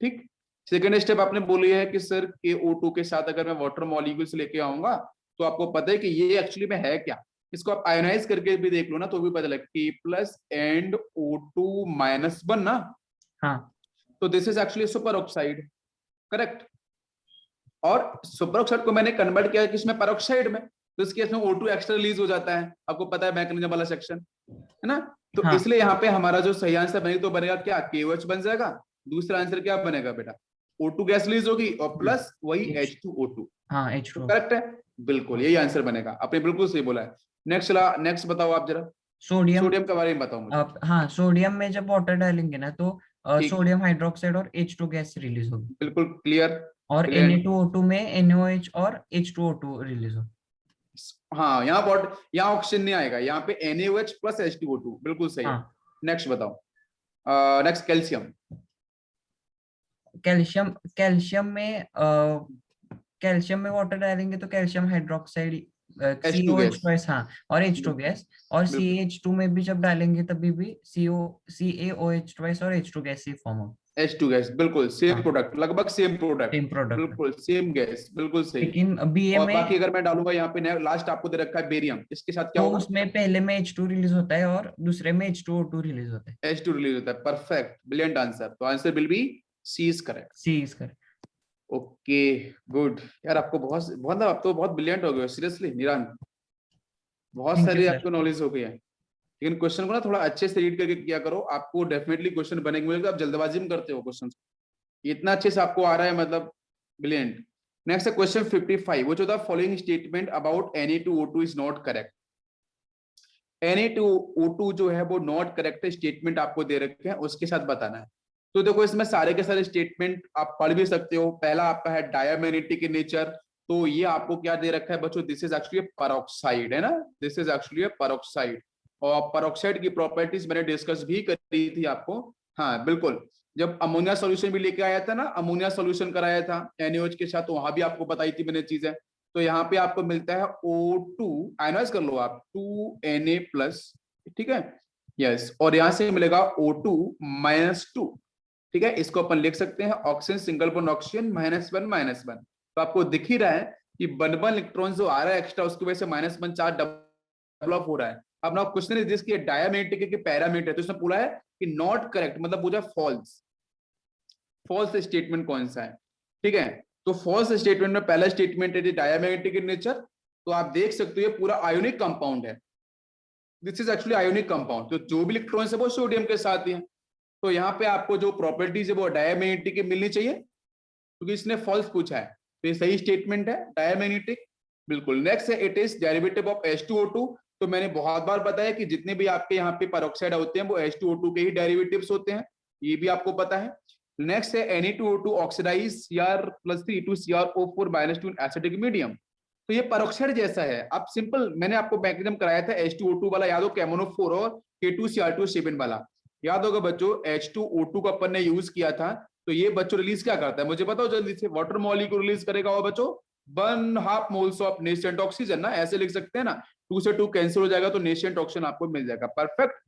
A: ठीक। सेकेंड स्टेप आपने बोली है कि सर KO2 के साथ अगर मैं वाटर मॉलिक्यूल्स लेके आऊंगा तो आपको पता है कि ये एक्चुअली में है क्या। इसको आप आयोनाइज करके भी देख लो ना तो भी पता लगेगा, K plus and O2 minus 1 ना।
C: हाँ,
A: तो this is actually super oxide, correct. और सुपर ऑक्साइड को मैंने कन्वर्ट किया किसमें, पेरोक्साइड में। तो इस केस में O2 एक्स्ट्रा रिलीज हो जाता है, आपको पता है मैकेनिज्म वाला सेक्शन, है ना। तो
C: हाँ।
A: इसलिए यहाँ पे हमारा जो सही आंसर बनेगा तो बनेगा क्या, KOH बन जाएगा। दूसरा आंसर क्या बनेगा बेटा, O2 गैस रिलीज होगी और प्लस वही H2O2।
C: हाँ, H2O।
A: करेक्ट है, बिल्कुल यही आंसर बनेगा, आपने बिल्कुल सही बोला है। नेक्स्ट चला, नेक्स्ट बताओ आप जरा,
C: सोडियम।
A: सोडियम के बारे में बताओ मुझे।
C: हाँ, सोडियम में जब वाटर डालेंगे ना तो
A: ठीक।
C: सोडियम हाइड्रोक्साइड और H2 गैस रिलीज होगी।
A: बिल्कुल क्लियर।
C: और Na2O2 में NaOH और H2O2 रिलीज होगी।
A: हाँ, यहाँ ऑक्सीजन नहीं आएगा, यहाँ पे NaOH प्लस H2O2, बिल्कुल सही है।
C: हाँ।
A: नेक्स्ट बताओ, नेक्स्ट कैल्शियम।
C: कैल्शियम में वाटर डालेंगे तो calcium hydroxide
A: H2 gas.
C: CaOH हाँ, और H2 गैस। और CH2 में भी जब डालेंगे तभी भी CaOH और H2 गैस ही फॉर्म हो।
A: H2 गैस, बिल्कुल सेम
C: हाँ।
A: प्रोडक्ट, लगभग सेम प्रोडक्ट,
C: सेम प्रोडक्ट,
A: बिल्कुल सेम गैस, बिल्कुल सही।
C: लेकिन BA
A: और
C: में
A: बाकी अगर मैं डालूंगा यहाँ पे लास्ट आपको दे रखा है बेरियम, इसके साथ क्या
C: तो
A: होगा,
C: उसमें पहले में H2 रिलीज होता है और दूसरे में H2O2 रिलीज होता है।
A: H2 रिलीज होता है। Perfect, brilliant answer. तो answer will be C is correct.
C: C is correct.
A: Okay good यार, आपको बहुत बहुत आप तो बहुत ब्रिलियंट हो गए सीरियसली निरान, बहुत
C: थैंक यू
A: सारी
C: सर।
A: आपको नॉलेज हो गई है। लेकिन क्वेश्चन को ना थोड़ा अच्छे से रीड करके किया करो, आपको डेफिनेटली क्वेश्चन बनेंगे। मुझे आप जल्दबाजी में करते हो क्वेश्चन, इतना अच्छे से आपको आ रहा है, मतलब ब्रिलियंट। नेक्स्ट है question 55, which of the following statement about Na2O2 is not correct. Na2O2 जो है वो नॉट करेक्ट स्टेटमेंट आपको दे रखे हैं, उसके साथ बताना है। तो देखो इसमें सारे के सारे स्टेटमेंट आप पढ़ भी सकते हो। पहला आपका है डायमैग्नेटिक इन नेचर, तो ये आपको क्या दे रखा है बच्चों, दिस इज एक्चुअली पेरोक्साइड, है ना, दिस इज एक्चुअली पेरोक्साइड। और पेरोक्साइड की प्रॉपर्टीज मैंने डिस्कस भी करी थी आपको। हाँ बिल्कुल, जब अमोनिया सॉल्यूशन भी लेके आया था ना, अमोनिया सॉल्यूशन कराया था NaOH के साथ, तो वहां भी आपको बताई थी मैंने चीजें। तो यहाँ पे आपको मिलता है O2, आयनाइज कर लो आप, 2Na प्लस, ठीक है, यस। और यहाँ से मिलेगा O2 माइनस 2, ठीक है। इसको अपन लिख सकते हैं ऑक्सीजन सिंगल बॉन्ड ऑक्सीजन -1 तो आपको दिख ही रहा है कि 1 इलेक्ट्रॉन जो आ रहा है एक्स्ट्रा, उसकी वजह से -1 चार्ज डेवलप हो रहा है। अब ना क्वेश्चन इज दिस कि डायमैग्नेटिक है कि पैरामैग्नेटिक है, तो इसमें पूरा है कि नॉट करेक्ट, मतलब पूछा फॉल्स, फॉल्स स्टेटमेंट कौन सा है, ठीक है। तो फॉल्स स्टेटमेंट में पहला स्टेटमेंट है डायमैग्नेटिक इन नेचर, तो आप देख सकते हो ये पूरा आयोनिक कंपाउंड है, this is actually ionic compound, तो जो भी इलेक्ट्रॉन्स है वो सोडियम के साथ ही है। तो यहाँ पे आपको जो प्रॉपर्टीज है वो डायमैग्नेटिक मिलनी चाहिए, क्योंकि इसने फॉल्स पूछा है, तो ये सही स्टेटमेंट है डायमैग्नेटिक, बिल्कुल। नेक्स्ट है it is derivative of H2O2, तो मैंने बहुत बार बताया कि जितने भी आपके यहाँ पे पेरोक्साइड होते हैं वो H2O2 के ही डेरिवेटिव्स होते हैं, ये भी आपको पता है। नेक्स्ट है Na2O2 oxidise Cr+3 to CrO4 - 2 acidic medium, तो ये पेरोक्साइड जैसा है। आप सिंपल, मैंने आपको मैकेनिज्म कराया था H2O2 वाला, याद हो, KMnO4 और K2Cr2 वाला, याद होगा बच्चों। H2O2 का अपन ने यूज किया था, तो ये बच्चों रिलीज क्या करता है मुझे बताओ जल्दी से, वाटर मॉलिक्यूल रिलीज करेगा वो बच्चों 1/2 मोल्स ऑफ नेसेंट ऑक्सीजन ना, ऐसे लिख सकते हैं ना, 2 से 2 कैंसिल हो जाएगा तो नेसेंट ऑक्सीजन आपको मिल जाएगा, परफेक्ट।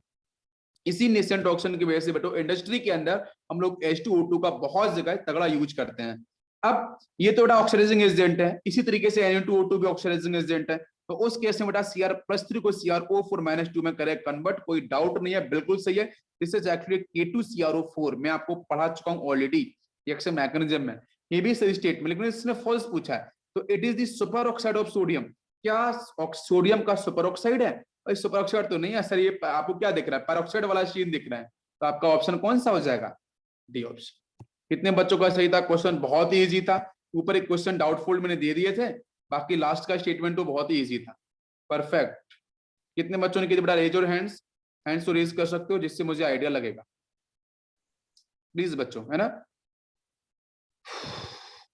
A: इसी नेसेंट ऑक्सीजन की वजह से बेटो इंडस्ट्री के अंदर हम लोग H2O2 का बहुत जगह तगड़ा यूज करते हैं। अब ये तो बेटा ऑक्सीडाइजिंग एजेंट है, इसी तरीके से Na2O2 भी ऑक्सीडाइजिंग एजेंट है, तो उस केस में बेटा Cr+3 को CrO4 - 2 में करे कन्वर्ट, कोई डाउट नहीं है, बिल्कुल सही है। दिस इज एक्चुअली K2CrO4, मैं आपको पढ़ा चुका हूं ऑलरेडी रिएक्शन मैकेनिज्म में, ये भी सही स्टेटमेंट, लेकिन इसने फॉल्स पूछा है। तो it is the super oxide of sodium, क्या सोडियम का सुपर ऑक्साइड है? सुपर ऑक्साइड तो नहीं है सर, ये आपको क्या दिख रहा है, पेरोक्साइड वाला सीन दिख रहा है, तो आपका ऑप्शन कौन सा हो जाएगा? D option. कितने बच्चों का सही था? क्वेश्चन बहुत ही इजी था। ऊपर एक क्वेश्चन डाउटफुल मैंने दे दिए थे, बाकी लास्ट का स्टेटमेंट तो बहुत ही इजी था। परफेक्ट। कितने बच्चों ने किया बेटा? रेज और हैंड्स, हैंड्स तो रेज कर सकते हो जिससे मुझे आइडिया लगेगा प्लीज बच्चों, है ना?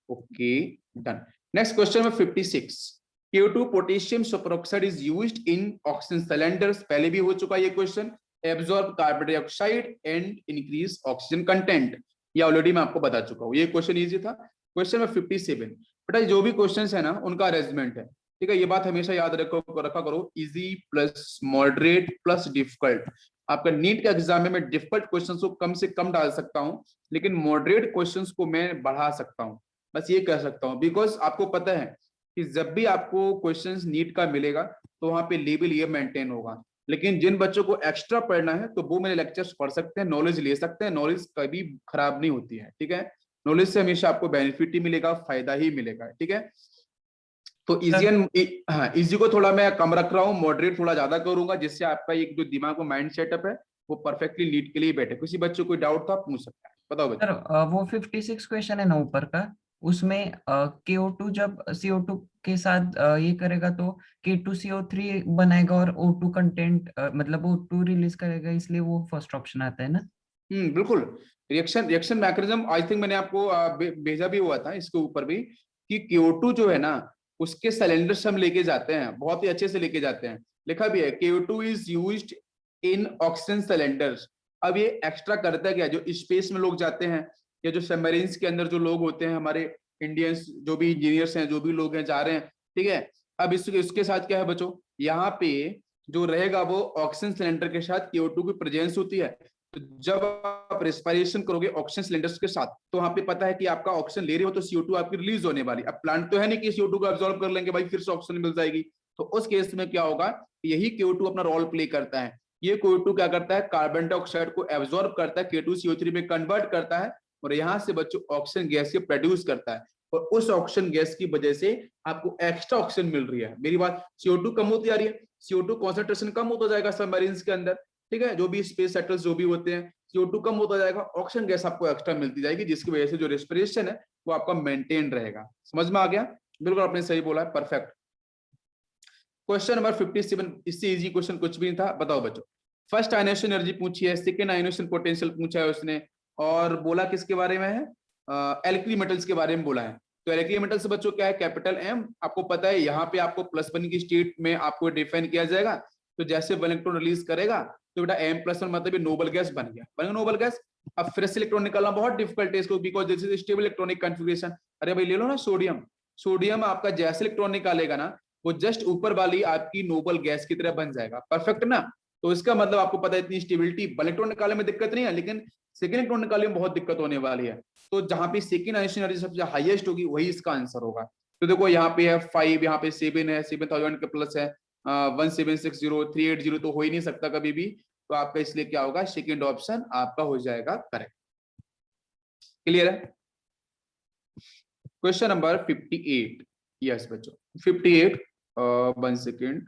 A: Okay done. नेक्स्ट क्वेश्चन में 56, CO2 potassium superoxide is used in oxygen cylinders. पहले भी हो चुका ये question. Absorb carbon dioxide and increase oxygen content, ये ऑलरेडी मैं आपको बता चुका हूँ। ये क्वेश्चन इजी था। क्वेश्चन में 57, बेटा जो भी क्वेश्चंस है ना उनका अरेंजमेंट है, ठीक है? ये बात हमेशा याद रखा करो, easy plus moderate plus difficult. आपका नीट के एग्जाम में मैं डिफिकल्ट क्वेश्चंस को कम से कम डाल सकता हूं, लेकिन मॉडरेट क्वेश्चंस को मैं बढ़ा सकता हूं, बस ये कह सकता हूं। बिकॉज आपको पता है कि जब भी आपको क्वेश्चंस नीट का मिलेगा तो वहां पे लेवल ये मेंटेन होगा। लेकिन जिन बच्चों को एक्स्ट्रा पढ़ना है तो वो मेरे लेक्चर्स पढ़ सकते हैं, नॉलेज ले सकते हैं। नॉलेज कभी खराब नहीं होती है, ठीक है? नॉलेज से हमेशा आपको बेनिफिट ही मिलेगा, फायदा ही मिलेगा, ठीक है? तो इजी हाँ, इजी को थोड़ा मैं कम रख रहा हूँ, मॉडरेट थोड़ा ज्यादा करूंगा, जिससे आपका एक जो दिमाग को माइंड सेटअप है वो परफेक्टली नीट के लिए बैठे। किसी बच्चे को कोई डाउट था पूछ सकता है, बताओ बच्चे।
C: सर वो 56 क्वेश्चन है ना ऊपर का, उसमें KO2 जब CO2 के साथ ये करेगा तो K2CO3 बनाएगा और O2 कंटेंट मतलब O2 रिलीज करेगा, इसलिए वो फर्स्ट ऑप्शन आता है ना?
A: बिल्कुल। रिएक्शन मैकेनिज्म आई थिंक मैंने आपको भेजा भी हुआ था इसके ऊपर भी, कि CO2 जो है ना उसके सिलेंडर्स हम लेके जाते हैं, बहुत ही अच्छे से लेके जाते हैं। लिखा भी है CO2 is used in oxygen cylinders. अब ये एक्स्ट्रा करता है क्या? जो स्पेस में लोग जाते हैं या जो सबमरीन्स के अंदर जो लोग होते हैं, हमारे इंडियंस जो भी इंजीनियर्स हैं, जो भी लोग हैं जा रहे हैं, ठीक है? अब इसके साथ क्या है बच्चों, यहाँ पे जो रहेगा वो ऑक्सीजन सिलेंडर के साथ CO2 की प्रेजेंस होती है। तो जब आप रेस्पिरेशन करोगे ऑक्सीजन सिलेंडर्स के साथ, तो वहां पे पता है कि आपका ऑक्सीजन ले रहे हो तो CO2 आपकी रिलीज होने वाली। अब प्लांट तो है नहीं कि CO2 को एब्जॉर्ब कर लेंगे भाई फिर से ऑक्सीजन मिल जाएगी। तो उस केस में क्या होगा, यही CO2 अपना रोल प्ले करता है। ये CO2 क्या करता है? कार्बन डाइऑक्साइड को एब्जॉर्ब करता है, K2CO3 में कन्वर्ट करता है और यहाँ से बच्चों ऑक्सीजन गैस को प्रोड्यूस करता है। और उस ऑक्सीजन गैस की वजह से आपको एक्स्ट्रा ऑक्सीजन मिल रही है। मेरी बात, CO2 कम होती जा रही है, CO2 कॉन्सेंट्रेशन कम होता जाएगा सबमरीन्स के अंदर, ठीक है? जो भी स्पेस सेटल्स जो भी होते हैं, CO2 कम होता जाएगा, ऑक्सीजन गैस आपको एक्स्ट्रा मिलती जाएगी, जिसकी वजह से जो रेस्पिरेशन है वो आपका मेंटेन रहेगा। समझ में आ गया? बिल्कुल आपने सही बोला है, परफेक्ट। क्वेश्चन नंबर 57, इससे इजी क्वेश्चन कुछ भी नहीं था। बताओ बच्चों, फर्स्ट आयनेशन एनर्जी पूछी है, सेकेंड आयनेशन पोटेंशियल पूछा है उसने, और बोला किसके बारे में है? एल्कली मेटल्स के बारे में बोला है। तो एल्कली मेटल्स बच्चों क्या है? Capital M। आपको पता है यहाँ पे आपको +1 की स्टेट में आपको डिफाइन किया जाएगा। तो जैसे वन इलेक्ट्रॉन रिलीज करेगा तो बेटा M+1 मतलब नोबल गैस बन गया, बन गया नोबल गैस। अब फ्रेश इलेक्ट्रॉन निकालना बहुत डिफिकल्ट है इसको, because this is stable electronic configuration. अरे भाई ले लो ना सोडियम, सोडियम आपका जैसे इलेक्ट्रॉन निकालेगा ना वो जस्ट ऊपर वाली आपकी नोबल गैस की तरह बन जाएगा, परफेक्ट ना? तो इसका मतलब आपको पता है इतनी स्टेबिलिटी, वन इलेक्ट्रॉन निकालने में दिक्कत नहीं है, लेकिन सेकंड इलेक्ट्रॉन निकालने में बहुत दिक्कत होने वाली है। तो जहां पे सेकंड आयनेशन एनर्जी सबसे हाईएस्ट होगी वही इसका आंसर होगा। तो देखो यहाँ पे है 5, यहाँ पे 7 है, 7000 के प्लस है, 1760, 380 तो हो ही नहीं सकता कभी भी। तो आपका इसलिए क्या होगा? सेकंड ऑप्शन आपका हो जाएगा करेक्ट। क्लियर है? क्वेश्चन नंबर 58, यस बच्चों 58, 1 सेकेंड,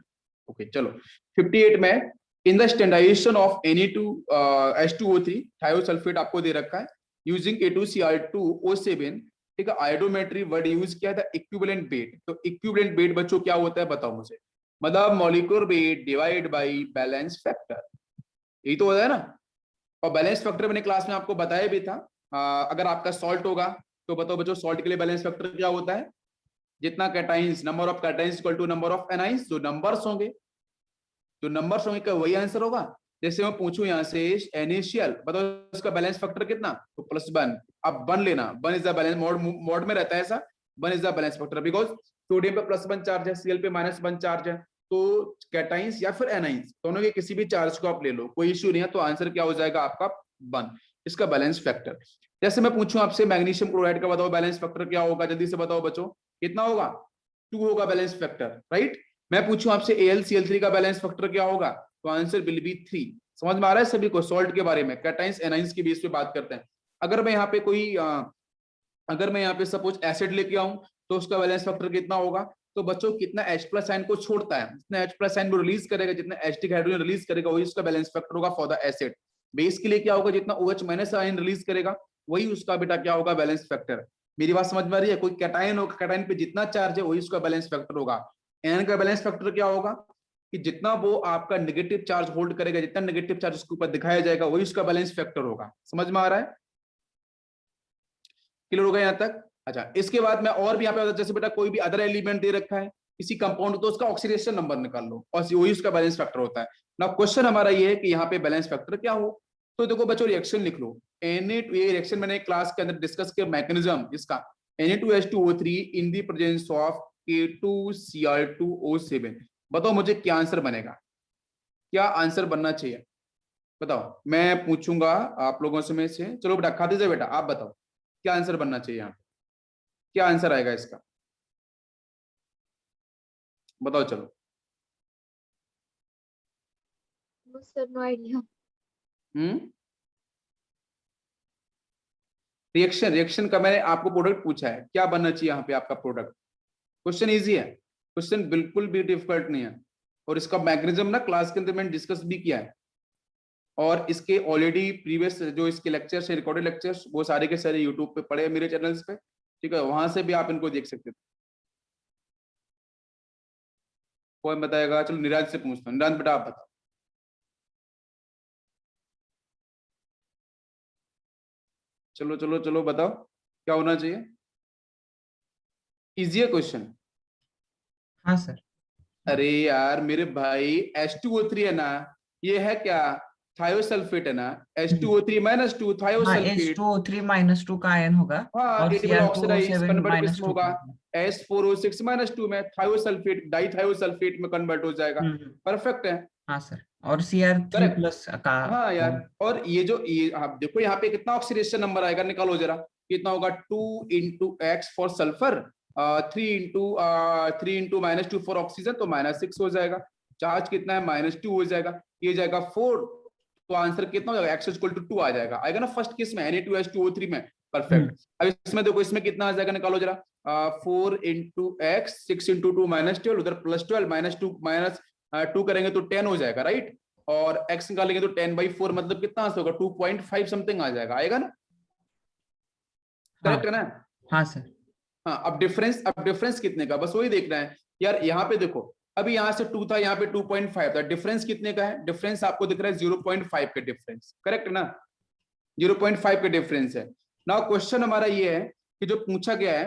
A: ओके चलो 58 में in the standardisation of H2O3 thiosulphate आपको दे रखा है यूजिंग A2Cr2O7, ठीक है? आयोडोमेट्री वर्ड यूज किया था, इक्विवेलेंट वेट। तो इक्विवेलेंट वेट बच्चों क्या होता है बताओ मुझे? मतलब molecular weight divide by balance factor, यही तो होता है ना? और बैलेंस फैक्टर मैंने क्लास में आपको बताया भी था। अगर आपका सॉल्ट होगा तो बताओ बच्चों सॉल्ट के लिए बैलेंस फैक्टर क्या होता है? जितना cations, number of cations equal to number of anions. जो नंबर्स होंगे का वही आंसर होगा। जैसे मैं पूछूं यहाँ से NaCl, बताओ इसका बैलेंस फैक्टर कितना? तो +1। अब 1 लेना, 1 इज द बैलेंस, मोड में रहता है ऐसा, 1 is the balance factor, because sodium पे +1 चार्ज है, Cl पे -1 चार्ज है। तो कैटाइंस या फिर एनाइंस दोनों के किसी भी चार्ज को आप ले लो, कोई इश्यू नहीं है। तो आंसर क्या हो जाएगा आपका? 1, इसका बैलेंस फैक्टर। जैसे मैं पूछूं आपसे मैग्नीशियम क्लोराइड का बताओ बैलेंस फैक्टर क्या होगा? जल्दी से बताओ बच्चों, कितना होगा? 2 होगा बैलेंस फैक्टर, राइट? मैं पूछूं आपसे AlCl3 का बैलेंस फैक्टर क्या होगा? तो आंसर विल बी 3। समझ में आ रहा है सभी को? सॉल्ट के बारे में कैटाइंस एनाइंस के बेस पे बात करते हैं। अगर मैं यहाँ पे अगर मैं यहाँ पे सपोज एसिड लेके आऊं तो उसका बैलेंस फैक्टर कितना होगा? तो बच्चों कितना H+ आयन को छोड़ता है, जितना H+ आयन वो रिलीज करेगा, जितना H हाइड्रोजन रिलीज करेगा वही उसका बैलेंस फैक्टर होगा फॉर द एसिड। बेस के लिए क्या होगा, जितना OH माइनस आयन रिलीज करेगा वही उसका बेटा क्या होगा, बैलेंस फैक्टर। मेरी बात समझ में आ रही है? कोई कैटायन होगा, कैटायन पे जितना चार्ज है वही उसका बैलेंस फैक्टर होगा। एन का बैलेंस फैक्टर क्या होगा कि जितना वो आपका नेगेटिव चार्ज होल्ड करेगा, जितना नेगेटिव चार्ज उसके ऊपर दिखाया जाएगा वही उसका बैलेंस फैक्टर होगा। समझ में आ रहा है? क्लियर हो गया यहाँ तक? अच्छा, इसके बाद मैं और भी यहाँ पे, जैसे बेटा कोई भी अदर एलिमेंट दे रखा है किसी कंपाउंड, तो उसका ऑक्सीडेशन नंबर निकाल लो और वही उसका बैलेंस फैक्टर होता है ना। क्वेश्चन हमारा ये है कि यहाँ पे बैलेंस फैक्टर क्या हो। तो देखो बच्चों, रिएक्शन लिख लो। Na2, ये रिएक्शन मैंने क्लास के अंदर डिस्कस किया मैकेनिज्म इसका। Na2H2O3 in the presence of K2Cr2O7। बताओ मुझे क्या आंसर बनेगा, क्या आंसर बनना चाहिए बताओ। मैं पूछूंगा आप लोगों से में से। चलो बेटा, खाते जाए बेटा, आप बताओ क्या आंसर बनना चाहिए यहाँ पे, क्या आंसर आएगा इसका, बताओ चलो।
B: No sir, no idea.
A: Reaction का मैंने आपको प्रोडक्ट पूछा है, क्या बनना चाहिए यहाँ पे आपका प्रोडक्ट। क्वेश्चन इजी है, क्वेश्चन बिल्कुल भी डिफिकल्ट नहीं है। और इसका मैकेनिज्म ना क्लास के अंदर मैंने डिस्कस भी किया है, और इसके ऑलरेडी प्रीवियस जो इसके लेक्चर्स है, रिकॉर्डेड लेक्चर्स, वो सारे के सारे यूट्यूब पे पड़े हैं मेरे चैनल्स पे, ठीक है, वहां से भी आप इनको देख सकते थे। कौन बताएगा? चलो निराज से पूछता हूँ। निराज बेटा आप बताओ। चलो चलो चलो बताओ क्या होना चाहिए। इजी है क्वेश्चन।
C: हाँ सर।
A: अरे यार मेरे भाई, H2O3 है ना, ये है क्या, थायोसल्फेट है ना। H2O3 -2
C: हाँ,
A: थायोसल्फेट।
C: H2O3 -2 का आयन होगा
A: हाँ,
C: और
A: it will oxidize,
C: Cr2O7
A: convert किसमें
C: -2
A: होगा,
C: का।
A: S4O6 -2 में थायोसल्फेट डाइथायोसल्फेट में कन्वर्ट हो जाएगा। परफेक्ट है।
C: हाँ सर, और Cr3
A: करेक्ट।
C: प्लस का।
A: हाँ यार, और ये जो ये आप देखो यहाँ पे कितना ऑक्सीडेशन नंबर आएगा, निकालो जरा। कितना होगा, 2 × X for sulphur, 3 × -2 for oxygen, तो -6 हो जाएगा। चार्ज कितना है, -2 हो जाएगा, ये जाएगा 4। तो आंसर कितना हो जाएगा, X = 2 आ जाएगा, आएगा ना फर्स्ट केस में Na2H2O3 में। परफेक्ट। अब इसमें देखो इसमें कितना आ जाएगा, निकालो जरा। 4 × X, 6 × 2 -12, उधर +12, -2 करेंगे तो 10 हो जाएगा, राइट। और x निकालेंगे तो 10/4, मतलब कितना आंसर होगा, 2.5 समथिंग आ जाएगा, आएगा ना। करेक्ट है ना।
C: हाँ सर।
A: हाँ, अब डिफरेंस कितने का, बस वही देखना है यार। यहाँ पे देखो, अभी यहाँ से 2 था, यहाँ पे 2.5 था, डिफरेंस कितने का है, डिफरेंस आपको दिख रहा है 0.5 का डिफरेंस। करेक्ट है ना, 0.5 का डिफरेंस है। नाउ क्वेश्चन हमारा ये है कि जो पूछा गया है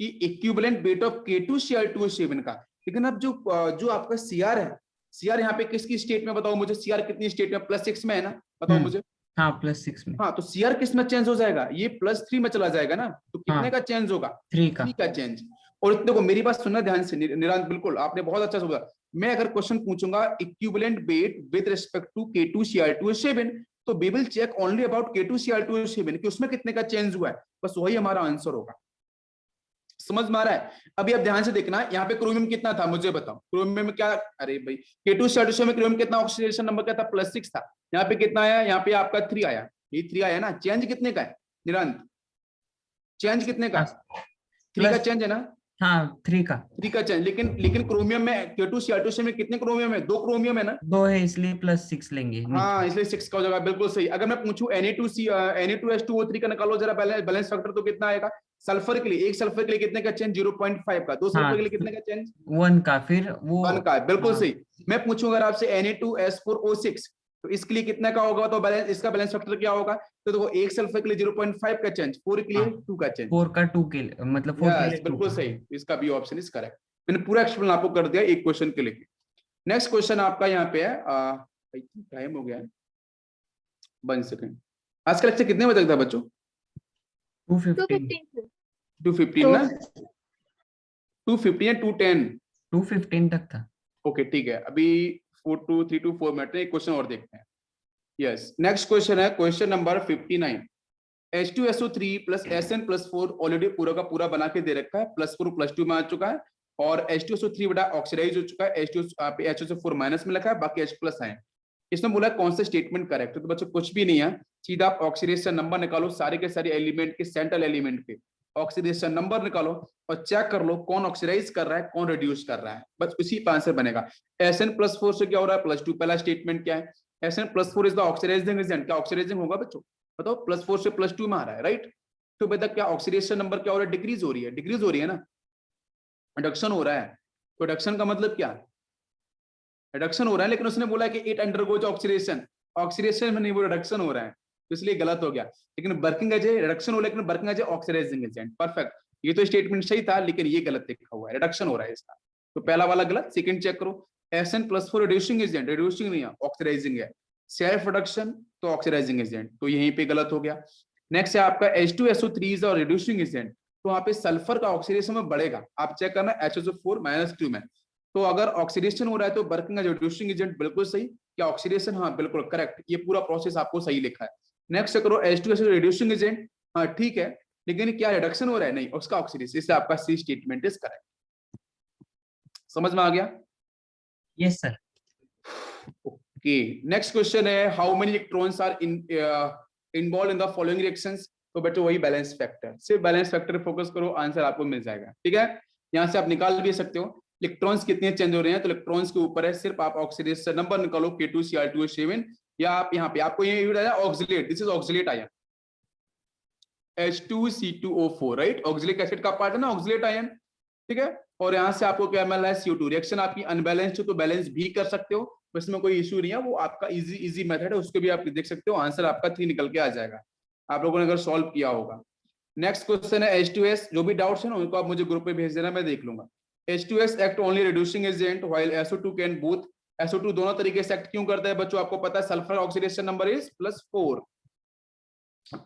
A: कि इक्विवेलेंट वेट ऑफ K2Cr2O7 का। लेकिन अब जो आपका Cr है, Cr यहाँ पे किसकी स्टेट में, बताओ मुझे। Cr कितनी स्टेट में, +6 में है ना, बताओ मुझे।
C: हाँ, +6 में।
A: हाँ, तो Cr किस में चेंज हो जाएगा, ये +3 में चला जाएगा ना। तो कितने
C: हाँ,
A: का चेंज होगा,
C: 3 का।
A: 3 का चेंज। और देखो मेरी बात सुनना ध्यान से निरांत, बिल्कुल आपने बहुत अच्छा समझा। मैं अगर क्वेश्चन पूछूंगा equivalent weight with respect to K2Cr2O7, तो we will check only about K2Cr2O7 कि उसमें कितने का चेंज हुआ है, बस वही हमारा आंसर होगा। समझ में आ रहा है? अभी आप ध्यान से देखना, यहाँ पे क्रोमियम कितना था मुझे बताओ, क्रोमियम में क्या, अरे भाई K2Cr2O7 में क्रोमियम कितना, ऑक्सीडेशन नंबर क्या था, +6 था। यहाँ पे कितना आया, यहाँ पे आपका 3 आया, ये 3 आया ना। चेंज कितने का है निरंत, चेंज कितने का, 3 का चेंज है ना।
C: हाँ, 3 का।
A: 3 का चेंज, लेकिन क्रोमियम में K2Cr2O7 में कितने क्रोमियम है, 2 क्रोमियम है ना।
C: 2 है, इसलिए +6 लेंगे
A: हाँ,
C: नीचे।
A: इसलिए 6 का हो जाएगा, बिल्कुल सही। अगर मैं पूछूं Na2H2O3 का निकालो जरा बैलेंस फैक्टर, तो कितना आएगा। सल्फर के लिए, एक सल्फर के लिए कितने का चेंज, 0.5 का। 2 सल्फर
C: हाँ,
A: के लिए कितने का चेंज,
C: 1 का। फिर वो
A: 1 का, बिल्कुल
C: हाँ,
A: सही। मैं पूछूं अगर आपसे Na2S4O6, तो इसके लिए कितने का होगा, तो बैलेंस, इसका बैलेंस फैक्टर क्या होगा। तो देखो एक सल्फर के लिए 0.5 का चेंज, 4 के लिए 2 का चेंज।
C: 4 का 2 के लिए, मतलब 4 के लिए 2
A: बिल्कुल
C: का।
A: सही, इसका भी ऑप्शन इज करेक्ट। मैंने पूरा एक्सप्लेन आपको कर दिया एक क्वेश्चन के लिए। नेक्स्ट क्वेश्चन आपका यहाँ पे है, टाइम हो गया है, 1 सेकंड। आज का लेक्चर कितने बजे तक था बच्चों,
C: 215
A: 2:15 ना, 2:15 या 2:10,
C: 215 तक था।
A: ओके ठीक है। अभी 3 to 4 मिनट, एक क्वेश्चन और देखते हैं। यस, नेक्स्ट क्वेश्चन है question number 59। H2SO3 + Sn+4 already पूरा का पूरा बना के दे रखा है, +4 +2 में आ चुका है, और H2SO3 बेटा ऑक्सीडाइज हो चुका है, HSO4 माइनस में लिखा है, बाकी H+ है। इसमें बोला कौन सा स्टेटमेंट करेक्ट है, तो बच्चों कुछ भी नहीं है, सीधा आप ऑक्सीडेशन नंबर निकालो, सारे के सारे एलिमेंट के सेंट्रल एलिमेंट के ऑक्सीडेशन नंबर निकालो और चेक कर लो कौन ऑक्सीडाइज कर रहा है, कौन रिड्यूस कर रहा है, बस उसी पर आंसर बनेगा। Sn+4 से क्या हो रहा है, +2, पहला स्टेटमेंट क्या है। Sn+4 is the oxidising agent. क्या ऑक्सीडाइजिंग होगा बच्चों? बताओ, +4 से +2 में आ रहा है, राइट? तो बेटा क्या ऑक्सीडेशन नंबर क्या हो रहा है? डिक्रीज हो रही है, डिक्रीज हो रही है ना, रिडक्शन हो रहा है। तो रिडक्शन का मतलब क्या? रिडक्शन हो रहा है, लेकिन उसने बोला कि इट अंडरगोज ऑक्सीडेशन, ऑक्सीडेशन में नहीं, वो रिडक्शन हो रहा है, तो इसलिए गलत हो गया। लेकिन वर्किंग एज ए रिडक्शन हो, लेकिन working as a oxidising agent. Perfect, ये तो स्टेटमेंट सही था, लेकिन ये गलत लिखा हुआ है, रिडक्शन हो रहा है इसका। तो पहला वाला गलत। सेकंड चेक करो, Sn+4 रिड्यूसिंग एजेंट, रिड्यूसिंग नहीं है, ऑक्सीडाइजिंग है। सेल्फ रिडक्शन तो ऑक्सीडाइजिंग एजेंट, तो यहीं पे गलत हो गया। नेक्स्ट है आपका H2SO3 और रिड्यूसिंग एजेंट, तो वहां पे सल्फर का ऑक्सीडेशन में बढ़ेगा। आप चेक करना HSO4-2 में। तो अगर ऑक्सीडेशन हो रहा है तो वर्किंग एज रिड्यूसिंग एजेंट, बिल्कुल सही। क्या ऑक्सीडेशन? हाँ बिल्कुल करेक्ट, ये पूरा प्रोसेस आपको सही लिखा है। नेक्स्ट करो, H2SO रिड्यूसिंग एजेंट, हाँ ठीक है, लेकिन क्या रिडक्शन हो रहा है? नहीं, उसका ऑक्सीडेशन, इसलिए आपका सी स्टेटमेंट इज करेक्ट। समझ में आ गया?
C: Yes sir.
A: Okay, next question है, how many electrons are involved in the following reactions? तो बच्चों वही बैलेंस फैक्टर, सिर्फ बैलेंस फैक्टर फोकस करो, आंसर आपको मिल जाएगा। ठीक है, यहां से आप निकाल भी सकते हो इलेक्ट्रॉन्स कितने चेंज हो रहे हैं, तो इलेक्ट्रॉन्स के ऊपर है, सिर्फ आप ऑक्सीडेशन नंबर निकालो K2Cr2O7, या आप यहाँ पे आपको ये oxalate, this is oxalate ion H2C2O4, right? Oxalic acid का पार्ट है ना ऑक्सीलेट आयन, ठीक है। और यहाँ से आपको क्या मिल रहा है? CO2। रिएक्शन आपकी अनबैलेंस्ड हो तो बैलेंस भी कर सकते हो, इसमें कोई इशू नहीं है, वो आपका इजी मेथड है, उसको भी आप देख सकते हो, आंसर आपका 3 निकल के आ जाएगा, आप लोगों ने अगर सॉल्व किया होगा। नेक्स्ट क्वेश्चन है H2S, जो भी डाउट्स है ना उनको आप मुझे ग्रुप पे भेज देना, मैं देख लूंगा। H2S act only reducing agent while SO2 can both, SO2 दोनों तरीके से एक्ट क्यों करता है बच्चों? आपको पता है सल्फर ऑक्सीडेशन नंबर इज +4,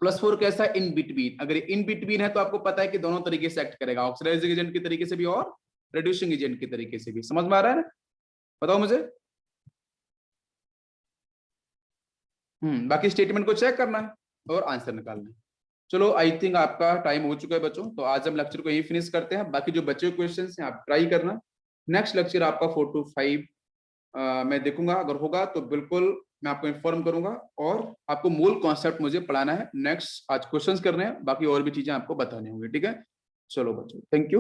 A: +4 कैसा? In between. अगर इन बिटवीन है तो आपको पता है कि दोनों तरीके से एक्ट करेगा, ऑक्सीडाइजिंग एजेंट के तरीके से भी और रिड्यूसिंग एजेंट के तरीके से भी। समझ में आ रहा है ना? बताओ मुझे। बाकी स्टेटमेंट को चेक करना है और आंसर निकालना है। चलो, आई थिंक आपका टाइम हो चुका है बच्चों, तो आज हम लेक्चर को यही फिनिश करते हैं। बाकी जो बच्चे क्वेश्चन हैं आप ट्राई करना। नेक्स्ट लेक्चर आपका 4 to 5 मैं देखूंगा, अगर होगा तो बिल्कुल मैं आपको इन्फॉर्म करूंगा, और आपको मूल कॉन्सेप्ट मुझे पढ़ाना है। नेक्स्ट आज क्वेश्चंस करने हैं, बाकी और भी चीजें आपको बतानी होंगी। ठीक है, चलो बच्चों, थैंक यू।